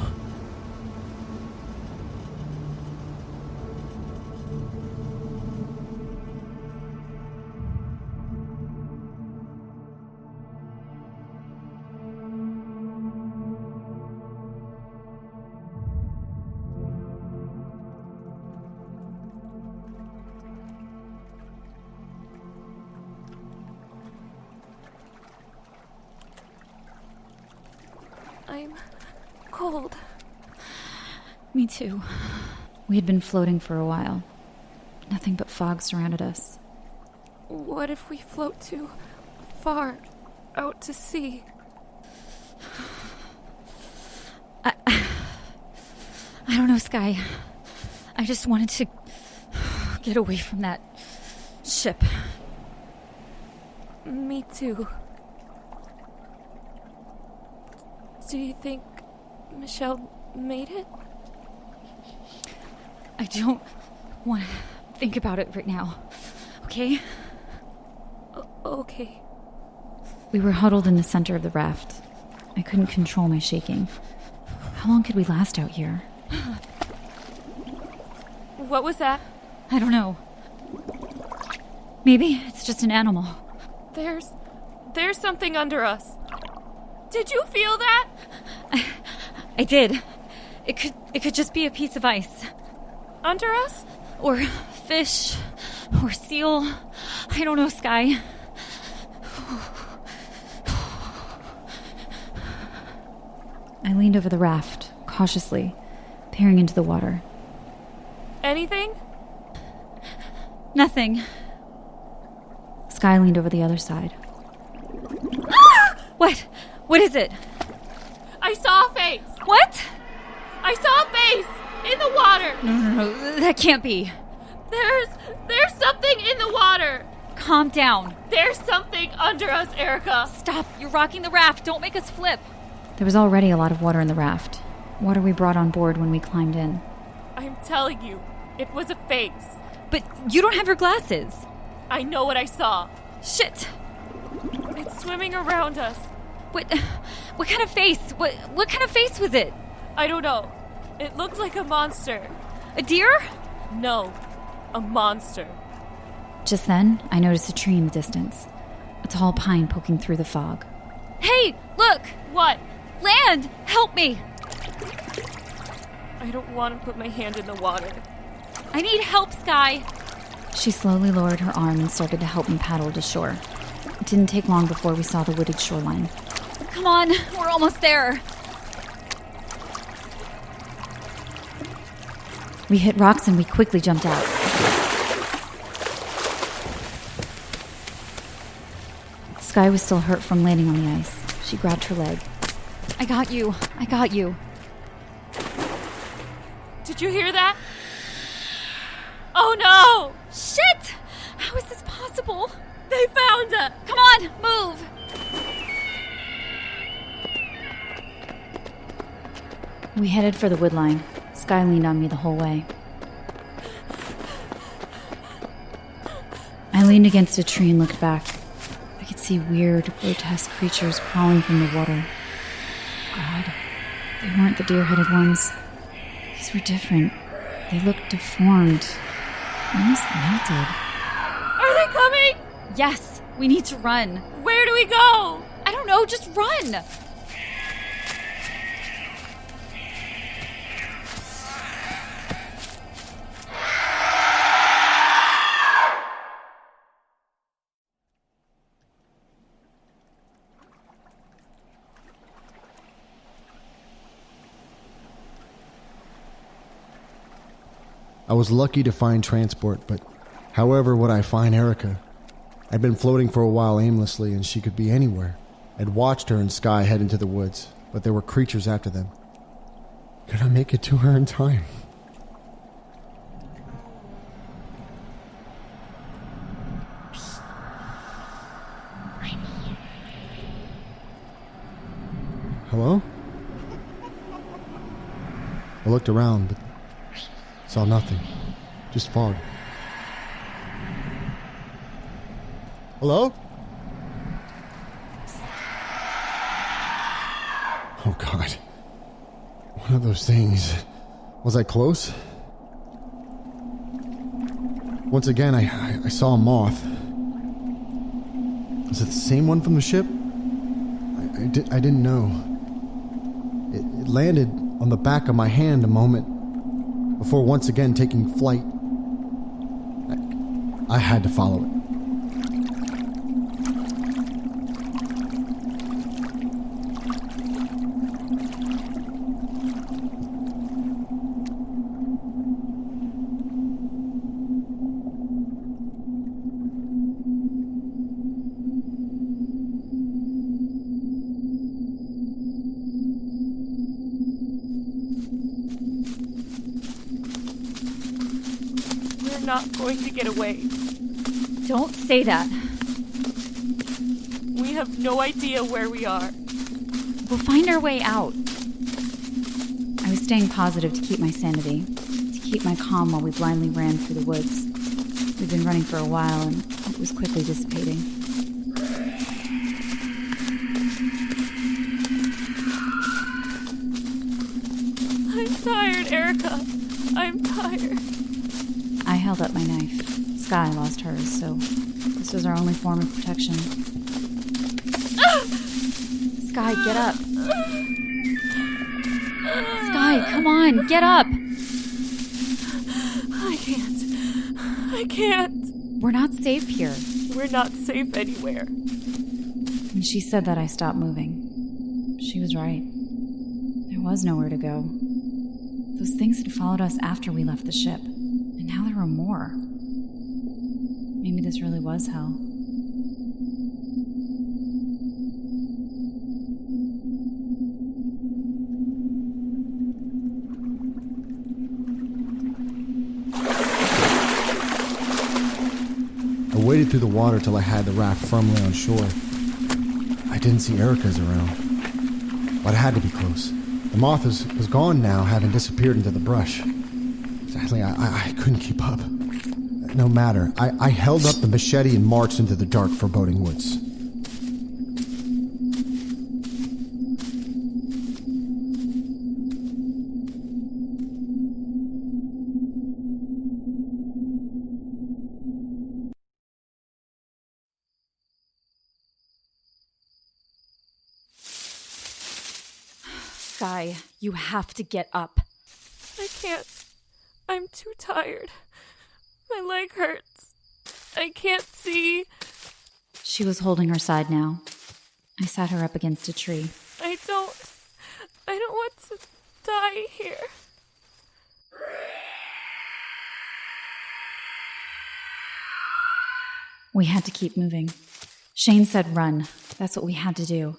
Speaker 10: I'm cold.
Speaker 6: Me too. We had been floating for a while. Nothing but fog surrounded us.
Speaker 10: What if we float too far out to sea?
Speaker 6: I don't know, Sky. I just wanted to get away from that ship.
Speaker 10: Me too. Do you think Michelle made it?
Speaker 6: I don't want to think about it right now. Okay?
Speaker 10: Okay.
Speaker 6: We were huddled in the center of the raft. I couldn't control my shaking. How long could we last out here?
Speaker 10: What was that?
Speaker 6: I don't know. Maybe it's just an animal.
Speaker 10: There's something under us. Did you feel that?
Speaker 6: I did. It could just be a piece of ice.
Speaker 10: Under us?
Speaker 6: Or fish. Or seal. I don't know, Sky. I leaned over the raft, cautiously, peering into the water.
Speaker 10: Anything?
Speaker 6: Nothing. Sky leaned over the other side. Ah! What? What is it?
Speaker 10: I saw a face.
Speaker 6: What?
Speaker 10: I saw a face in the water.
Speaker 6: No, that can't be.
Speaker 10: There's something in the water.
Speaker 6: Calm down.
Speaker 10: There's something under us, Erica.
Speaker 6: Stop. You're rocking the raft. Don't make us flip. There was already a lot of water in the raft. Water we brought on board when we climbed in.
Speaker 10: I'm telling you, it was a face.
Speaker 6: But you don't have your glasses.
Speaker 10: I know what I saw.
Speaker 6: Shit.
Speaker 10: It's swimming around us.
Speaker 6: What kind of face? What kind of face was it?
Speaker 10: I don't know. It looked like a monster.
Speaker 6: A deer?
Speaker 10: No, a monster.
Speaker 6: Just then, I noticed a tree in the distance. A tall pine poking through the fog. Hey, look!
Speaker 10: What?
Speaker 6: Land! Help me!
Speaker 10: I don't want to put my hand in the water.
Speaker 6: I need help, Sky! She slowly lowered her arm and started to help me paddle to shore. It didn't take long before we saw the wooded shoreline. Come on, we're almost there. We hit rocks and we quickly jumped out. Sky was still hurt from landing on the ice. She grabbed her leg. I got you.
Speaker 10: Did you hear that? Oh no!
Speaker 6: Shit! How is this possible?
Speaker 10: They found us!
Speaker 6: Come on, move! We headed for the woodline. Sky leaned on me the whole way. I leaned against a tree and looked back. I could see weird, grotesque creatures crawling from the water. God, they weren't the deer-headed ones. These were different. They looked deformed. Almost melted.
Speaker 10: Are they coming?
Speaker 6: Yes, we need to run.
Speaker 10: Where do we go?
Speaker 6: I don't know, just run!
Speaker 5: I was lucky to find transport, but however would I find Erica? I'd been floating for a while aimlessly, and she could be anywhere. I'd watched her and Sky head into the woods, but there were creatures after them. Could I make it to her in time? Hello? I looked around, but saw nothing. Just fog. Hello? Oh, God. One of those things. Was I close? Once again, I saw a moth. Was it the same one from the ship? I didn't know. It landed on the back of my hand a moment before once again taking flight. I had to follow it.
Speaker 10: Not going to get away.
Speaker 6: Don't say that.
Speaker 10: We have no idea where we are.
Speaker 6: We'll find our way out. I was staying positive to keep my sanity, to keep my calm while we blindly ran through the woods. We'd been running for a while, and it was quickly dissipating.
Speaker 10: Erica, I'm tired.
Speaker 6: I held up my knife. Sky lost hers, so this was our only form of protection. Sky, get up. Sky, come on, get up.
Speaker 10: I can't.
Speaker 6: We're not safe here.
Speaker 10: We're not safe anywhere.
Speaker 6: When she said that, I stopped moving. She was right. There was nowhere to go. Those things had followed us after we left the ship, and now there were more. Maybe this really was hell.
Speaker 5: I waded through the water till I had the raft firmly on shore. I didn't see Erica's around, but I had to be close. The moth was gone now, having disappeared into the brush. Sadly, I couldn't keep up. No matter, I held up the machete and marched into the dark, foreboding woods.
Speaker 6: Sky, you have to get up.
Speaker 10: I can't. I'm too tired. My leg hurts. I can't see.
Speaker 6: She was holding her side now. I sat her up against a tree.
Speaker 10: I don't want to die here.
Speaker 6: We had to keep moving. Shane said run. That's what we had to do.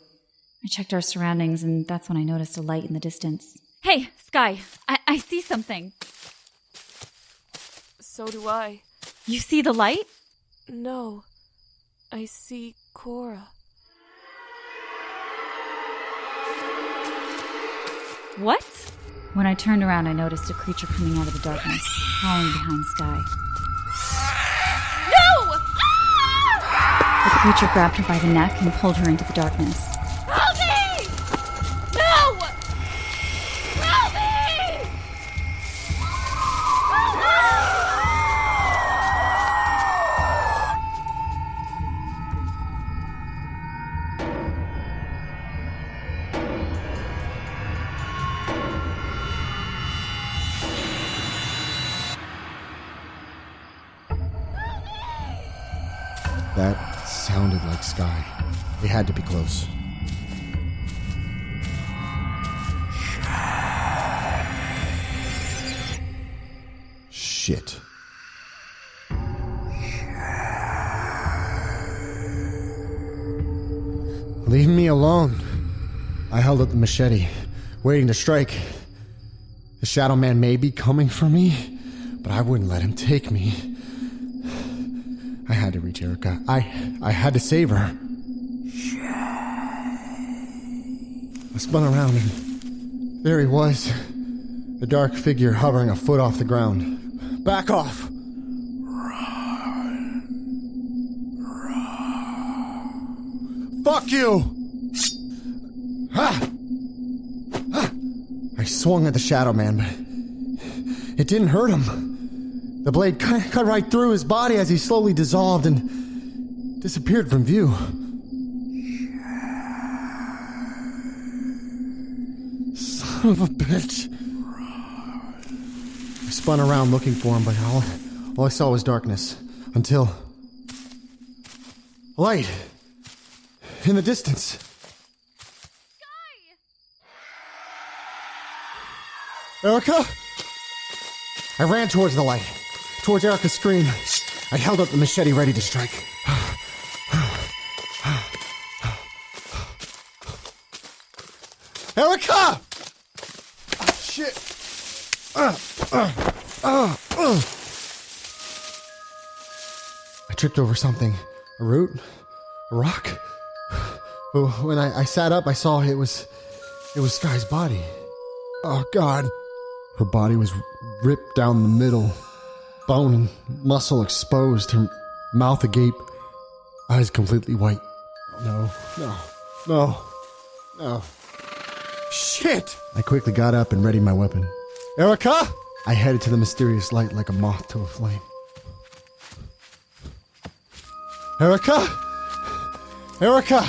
Speaker 6: I checked our surroundings, and that's when I noticed a light in the distance. Hey, Sky, I see something.
Speaker 10: So do I.
Speaker 6: You see the light?
Speaker 10: No. I see Cora.
Speaker 6: What? When I turned around, I noticed a creature coming out of the darkness, crawling behind Sky.
Speaker 2: No!
Speaker 6: The creature grabbed her by the neck and pulled her into the darkness.
Speaker 2: Help me! No! Help me!
Speaker 5: That sounded like Sky. They had to be close. Shit. Leave me alone. I held up the machete, waiting to strike. The Shadow Man may be coming for me, but I wouldn't let him take me. I had to reach Erica. I had to save her. I spun around and there he was. A dark figure hovering a foot off the ground. Back off! Fuck you! Ha! Ha! I swung at the Shadow Man, but it didn't hurt him. The blade cut right through his body as he slowly dissolved and disappeared from view. Son of a bitch. I spun around looking for him, but all I saw was darkness. Until... light. In the distance. Sky! Erica? I ran towards the light. Towards Erica's scream. I held up the machete ready to strike. Erica! Oh, shit. I tripped over something. A root? A rock? But when I sat up, I saw it was Sky's body. Oh, God. Her body was ripped down the middle. Bone and muscle exposed, her mouth agape, eyes completely white. No. Shit! I quickly got up and readied my weapon. Erica? I headed to the mysterious light like a moth to a flame. Erica? Erica!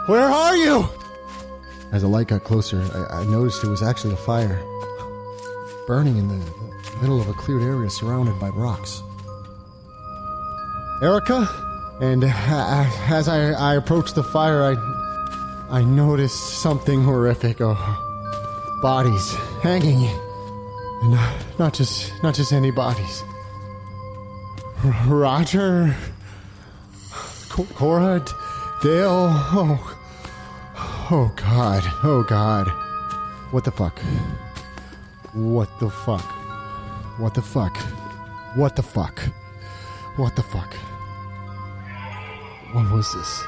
Speaker 5: Where are you? As the light got closer, I noticed it was actually a fire, burning in the middle of a cleared area surrounded by rocks. Erica? And as I approached the fire, I noticed something horrific. Oh, bodies hanging, and not just any bodies. Roger, Cora, Dale. Oh God. What the fuck? What the fuck? What the fuck? What the fuck? What the fuck? What was this?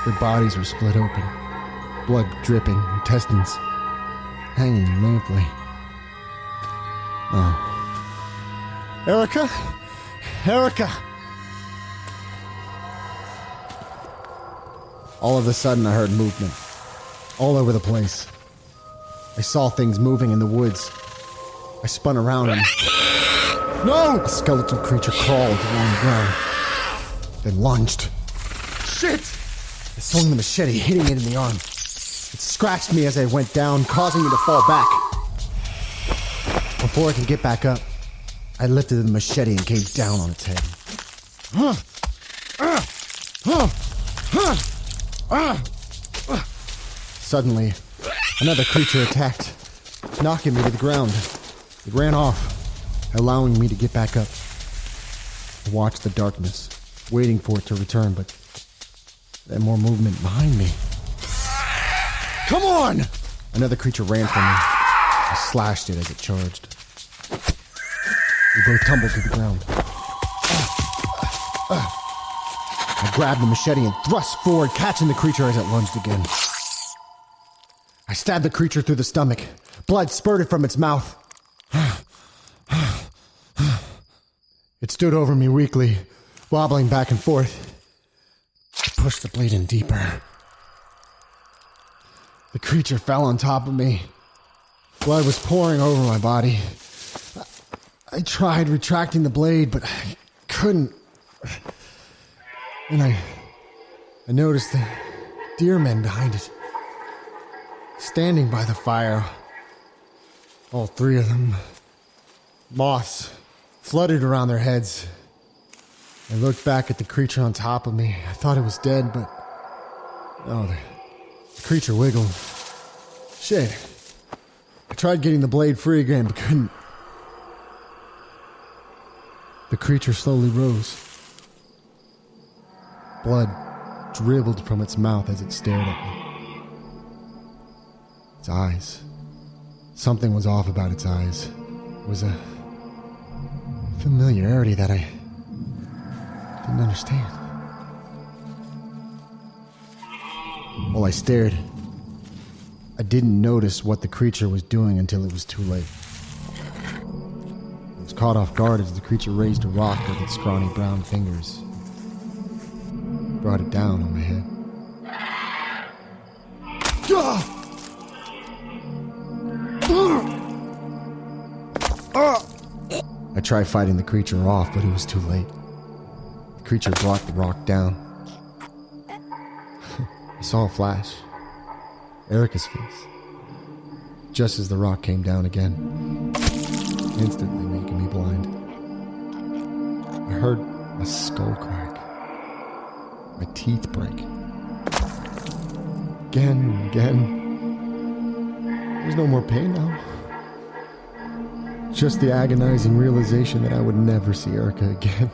Speaker 5: Their bodies were split open, blood dripping, intestines hanging limply. Oh. Erica? Erica! All of a sudden I heard movement all over the place. I saw things moving in the woods. I spun around and... No! A skeletal creature crawled along the ground, then lunged. Shit! I swung the machete, hitting it in the arm. It scratched me as I went down, causing me to fall back. Before I could get back up, I lifted the machete and came down on its head. Suddenly, another creature attacked, knocking me to the ground. It ran off, allowing me to get back up. I watched the darkness, waiting for it to return, but then more movement behind me. Come on! Another creature ran from me. I slashed it as it charged. We both tumbled to the ground. I grabbed the machete and thrust forward, catching the creature as it lunged again. I stabbed the creature through the stomach. Blood spurted from its mouth. It stood over me weakly, wobbling back and forth. I pushed the blade in deeper. The creature fell on top of me. Blood was pouring over my body. I tried retracting the blade, but I couldn't. And I noticed the deer men behind it, standing by the fire. All three of them. Moths fluttered around their heads. I looked back at the creature on top of me. I thought it was dead, but no, the creature wiggled. Shit. I tried getting the blade free again, but couldn't. The creature slowly rose. Blood dribbled from its mouth as it stared at me. Its eyes. Something was off about its eyes. It was a familiarity that I didn't understand. While I stared, I didn't notice what the creature was doing until it was too late. I was caught off guard as the creature raised a rock with its scrawny brown fingers. Brought it down on my head. I tried fighting the creature off, but it was too late. The creature brought the rock down. I saw a flash. Erica's face. Just as the rock came down again, instantly making me blind. I heard a skull crack. My teeth break. Again and again. There's no more pain now. Just the agonizing realization that I would never see Erica again.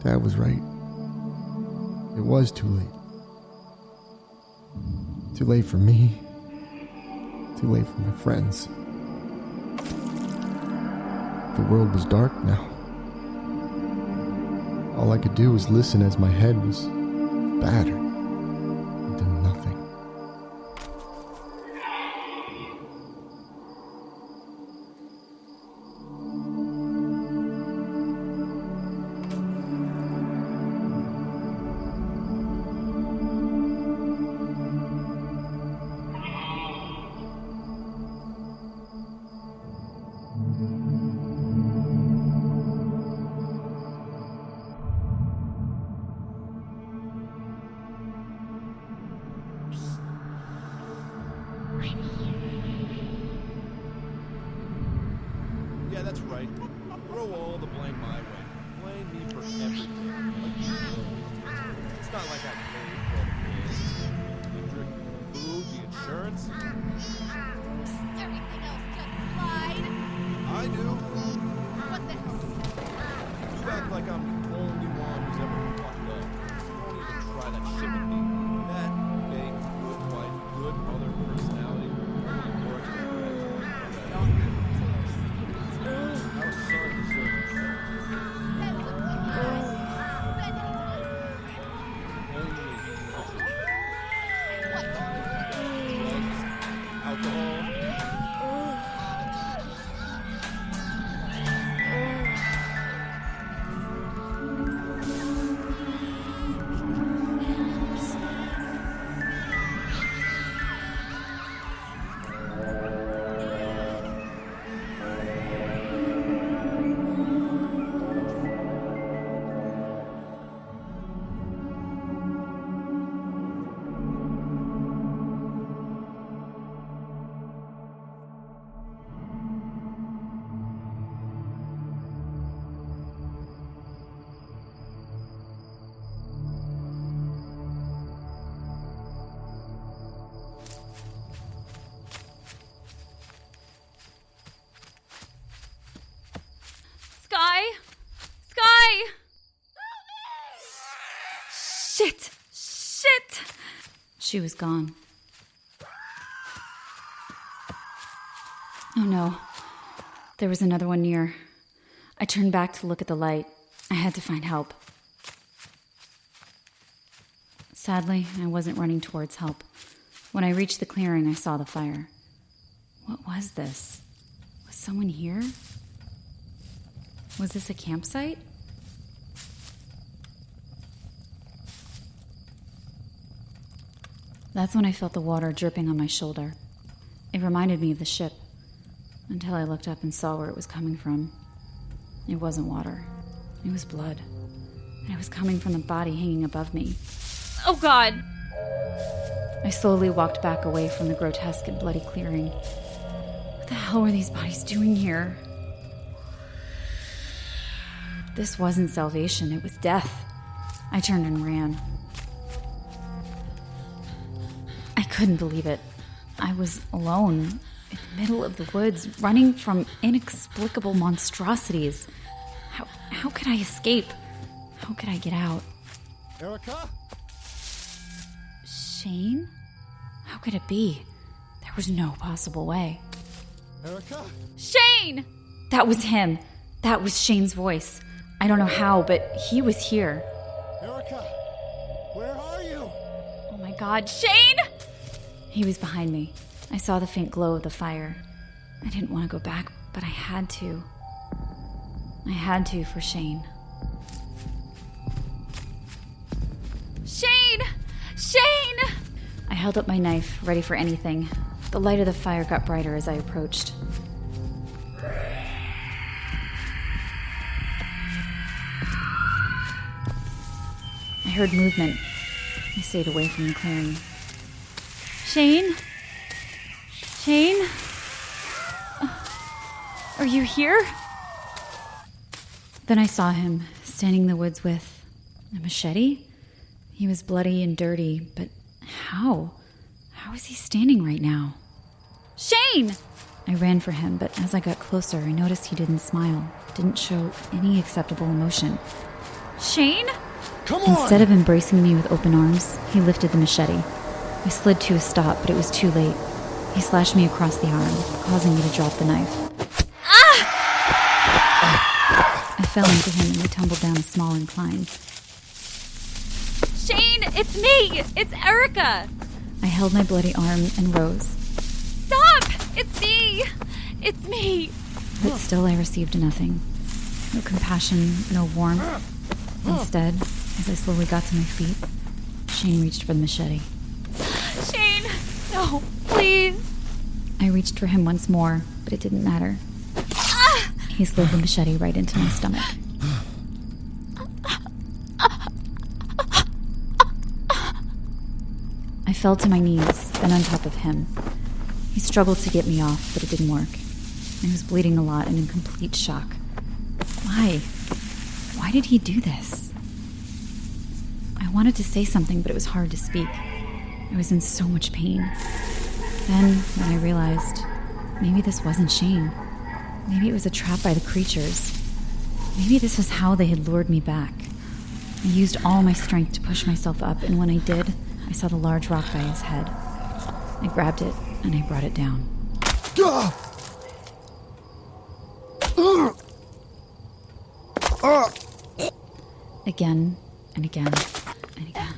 Speaker 5: Dad was right. It was too late. Too late for me. Too late for my friends. The world was dark now. All I could do was listen as my head was battered into nothing.
Speaker 3: Yeah, that's right. Throw all the blame my way. Blame me for everything. Like you always do. It's not like I paid for all the bills. The drink, the food, the insurance.
Speaker 2: Everything else just slide.
Speaker 3: I do.
Speaker 2: What the hell is that?
Speaker 3: You act like I'm the only one who's ever fucked up. Don't even try that shit with me. That fake, good wife, good mother personality only works with friends. Our son deserves better. Drugs, alcohol.
Speaker 6: Sky! Shit! She was gone. Oh no. There was another one near. I turned back to look at the light. I had to find help. Sadly, I wasn't running towards help. When I reached the clearing, I saw the fire. What was this? Was someone here? Was this a campsite? That's when I felt the water dripping on my shoulder. It reminded me of the ship, until I looked up and saw where it was coming from. It wasn't water. It was blood. And it was coming from the body hanging above me. Oh, God! I slowly walked back away from the grotesque and bloody clearing. What the hell were these bodies doing here? This wasn't salvation, it was death. I turned and ran. I couldn't believe it. I was alone, in the middle of the woods, running from inexplicable monstrosities. How could I escape? How could I get out?
Speaker 5: Erica?
Speaker 6: Shane? How could it be? There was no possible way.
Speaker 5: Erica?
Speaker 6: Shane! That was him. That was Shane's voice. I don't know how, but he was here.
Speaker 5: Erica? Where are you?
Speaker 6: Oh my God, Shane! He was behind me. I saw the faint glow of the fire. I didn't want to go back, but I had to. I had to for Shane. Shane! Shane! I held up my knife, ready for anything. The light of the fire got brighter as I approached. I heard movement. I stayed away from the clearing. Shane? Shane? Are you here? Then I saw him, standing in the woods with a machete. He was bloody and dirty, but how? How is he standing right now? Shane! I ran for him, but as I got closer, I noticed he didn't smile, didn't show any acceptable emotion. Shane?
Speaker 5: Come on!
Speaker 6: Instead of embracing me with open arms, he lifted the machete. I slid to a stop, but it was too late. He slashed me across the arm, causing me to drop the knife. I fell into him and we tumbled down a small incline. Shane, it's me! It's Erica! I held my bloody arm and rose. Stop! It's me! It's me! But still I received nothing. No compassion, no warmth. Instead, as I slowly got to my feet, Shane reached for the machete. Shane! No, please! I reached for him once more, but it didn't matter. He slid the machete right into my stomach. I fell to my knees, then on top of him. He struggled to get me off, but it didn't work. I was bleeding a lot and in complete shock. Why? Why did he do this? I wanted to say something, but it was hard to speak. I was in so much pain. Then, when I realized, maybe this wasn't Shane. Maybe it was a trap by the creatures. Maybe this was how they had lured me back. I used all my strength to push myself up, and when I did, I saw the large rock by his head. I grabbed it, and I brought it down. Again, and again, and again.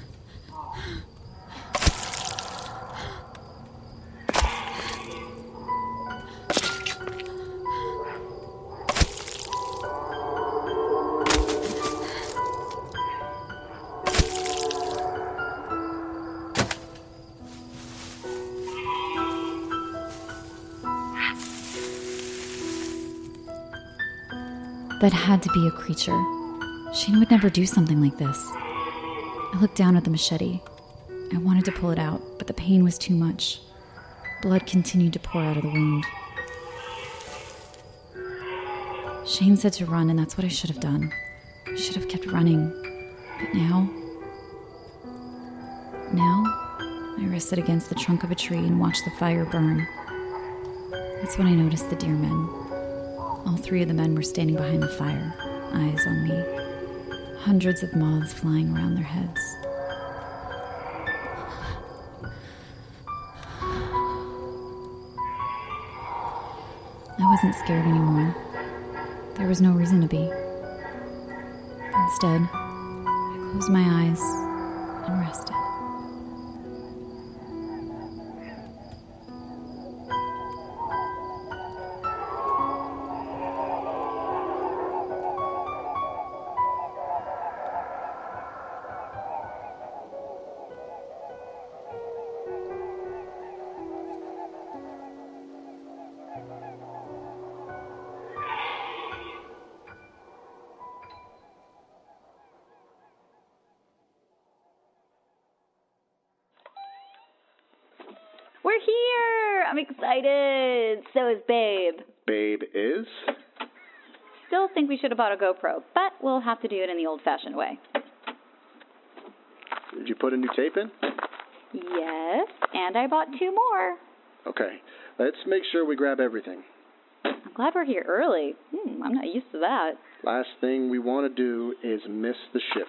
Speaker 6: That had to be a creature. Shane would never do something like this. I looked down at the machete. I wanted to pull it out, but the pain was too much. Blood continued to pour out of the wound. Shane said to run, and that's what I should have done. I should have kept running. But now, I rested against the trunk of a tree and watched the fire burn. That's when I noticed the deer men. All three of the men were standing behind the fire, eyes on me. Hundreds of moths flying around their heads. I wasn't scared anymore. There was no reason to be. Instead, I closed my eyes and rested.
Speaker 11: We're here! I'm excited! So is Babe.
Speaker 12: Babe is?
Speaker 11: Still think we should have bought a GoPro, but we'll have to do it in the old-fashioned way.
Speaker 12: Did you put a new tape in?
Speaker 11: Yes, and I bought 2 more.
Speaker 12: Okay, let's make sure we grab everything.
Speaker 11: I'm glad we're here early. I'm not used to that.
Speaker 12: Last thing we want to do is miss the ship.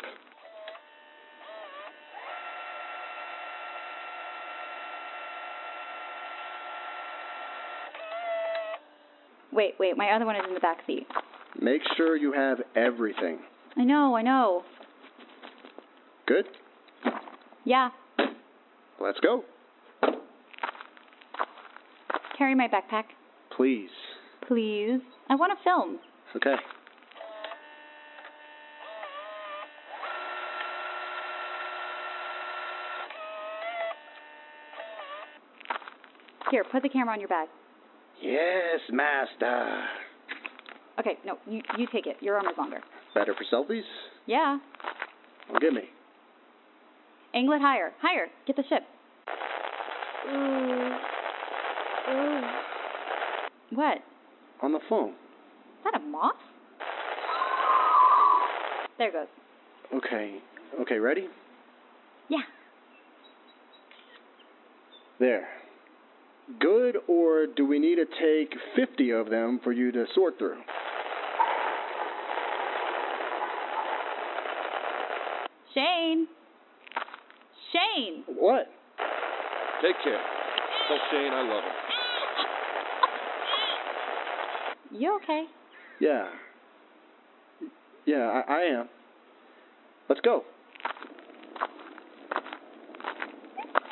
Speaker 11: Wait, my other one is in the back seat.
Speaker 12: Make sure you have everything.
Speaker 11: I know.
Speaker 12: Good?
Speaker 11: Yeah.
Speaker 12: Let's go.
Speaker 11: Carry my backpack.
Speaker 12: Please.
Speaker 11: Please. I want to film.
Speaker 12: Okay.
Speaker 11: Here, put the camera on your bag.
Speaker 12: Yes, master.
Speaker 11: Okay, no, you take it. Your arm is longer.
Speaker 12: Better for selfies?
Speaker 11: Yeah.
Speaker 12: Well, give me.
Speaker 11: Angle it higher. Higher. Get the ship. What?
Speaker 12: On the phone.
Speaker 11: Is that a moth? There it goes.
Speaker 12: Okay, ready?
Speaker 11: Yeah.
Speaker 12: There. Good, or do we need to take 50 of them for you to sort through?
Speaker 11: Shane!
Speaker 12: What?
Speaker 3: Take care. Tell Shane I love him.
Speaker 11: You okay?
Speaker 12: Yeah. Yeah, I am. Let's go.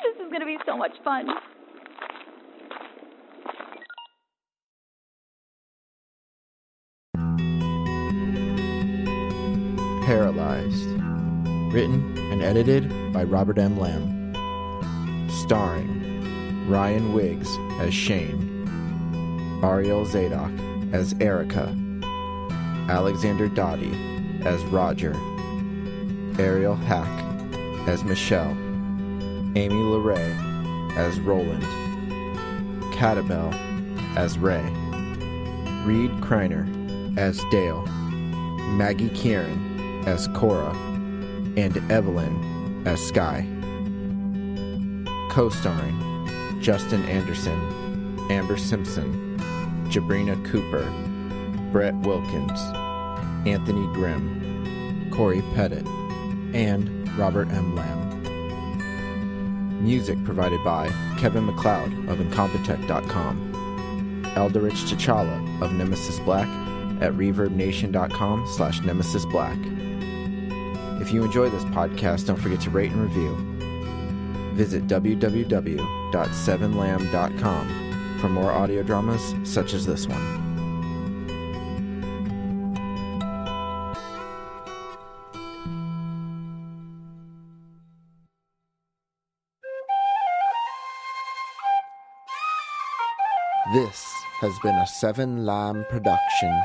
Speaker 11: This is gonna be so much fun.
Speaker 1: Paralyzed. Written and edited by Robert M. Lamb. Starring Ryan Wiggs as Shane, Ariel Zadok as Erica, Alexander Dottie as Roger, Ariel Hack as Michelle, Amy LeRae as Roland, Catabel as Ray, Reed Kreiner as Dale, Maggie Kieran as Cora, and Evelyn as Sky. Co-starring Justin Anderson, Amber Simpson, Jabrina Cooper, Brett Wilkins, Anthony Grimm, Corey Pettit, and Robert M. Lamb. Music provided by Kevin MacLeod of Incompetech.com, Elderich T'Challa of Nemesis Black at ReverbNation.com/NemesisBlack. If you enjoy this podcast, don't forget to rate and review. Visit www.7lamb.com for more audio dramas such as this one. This has been a 7 Lamb production.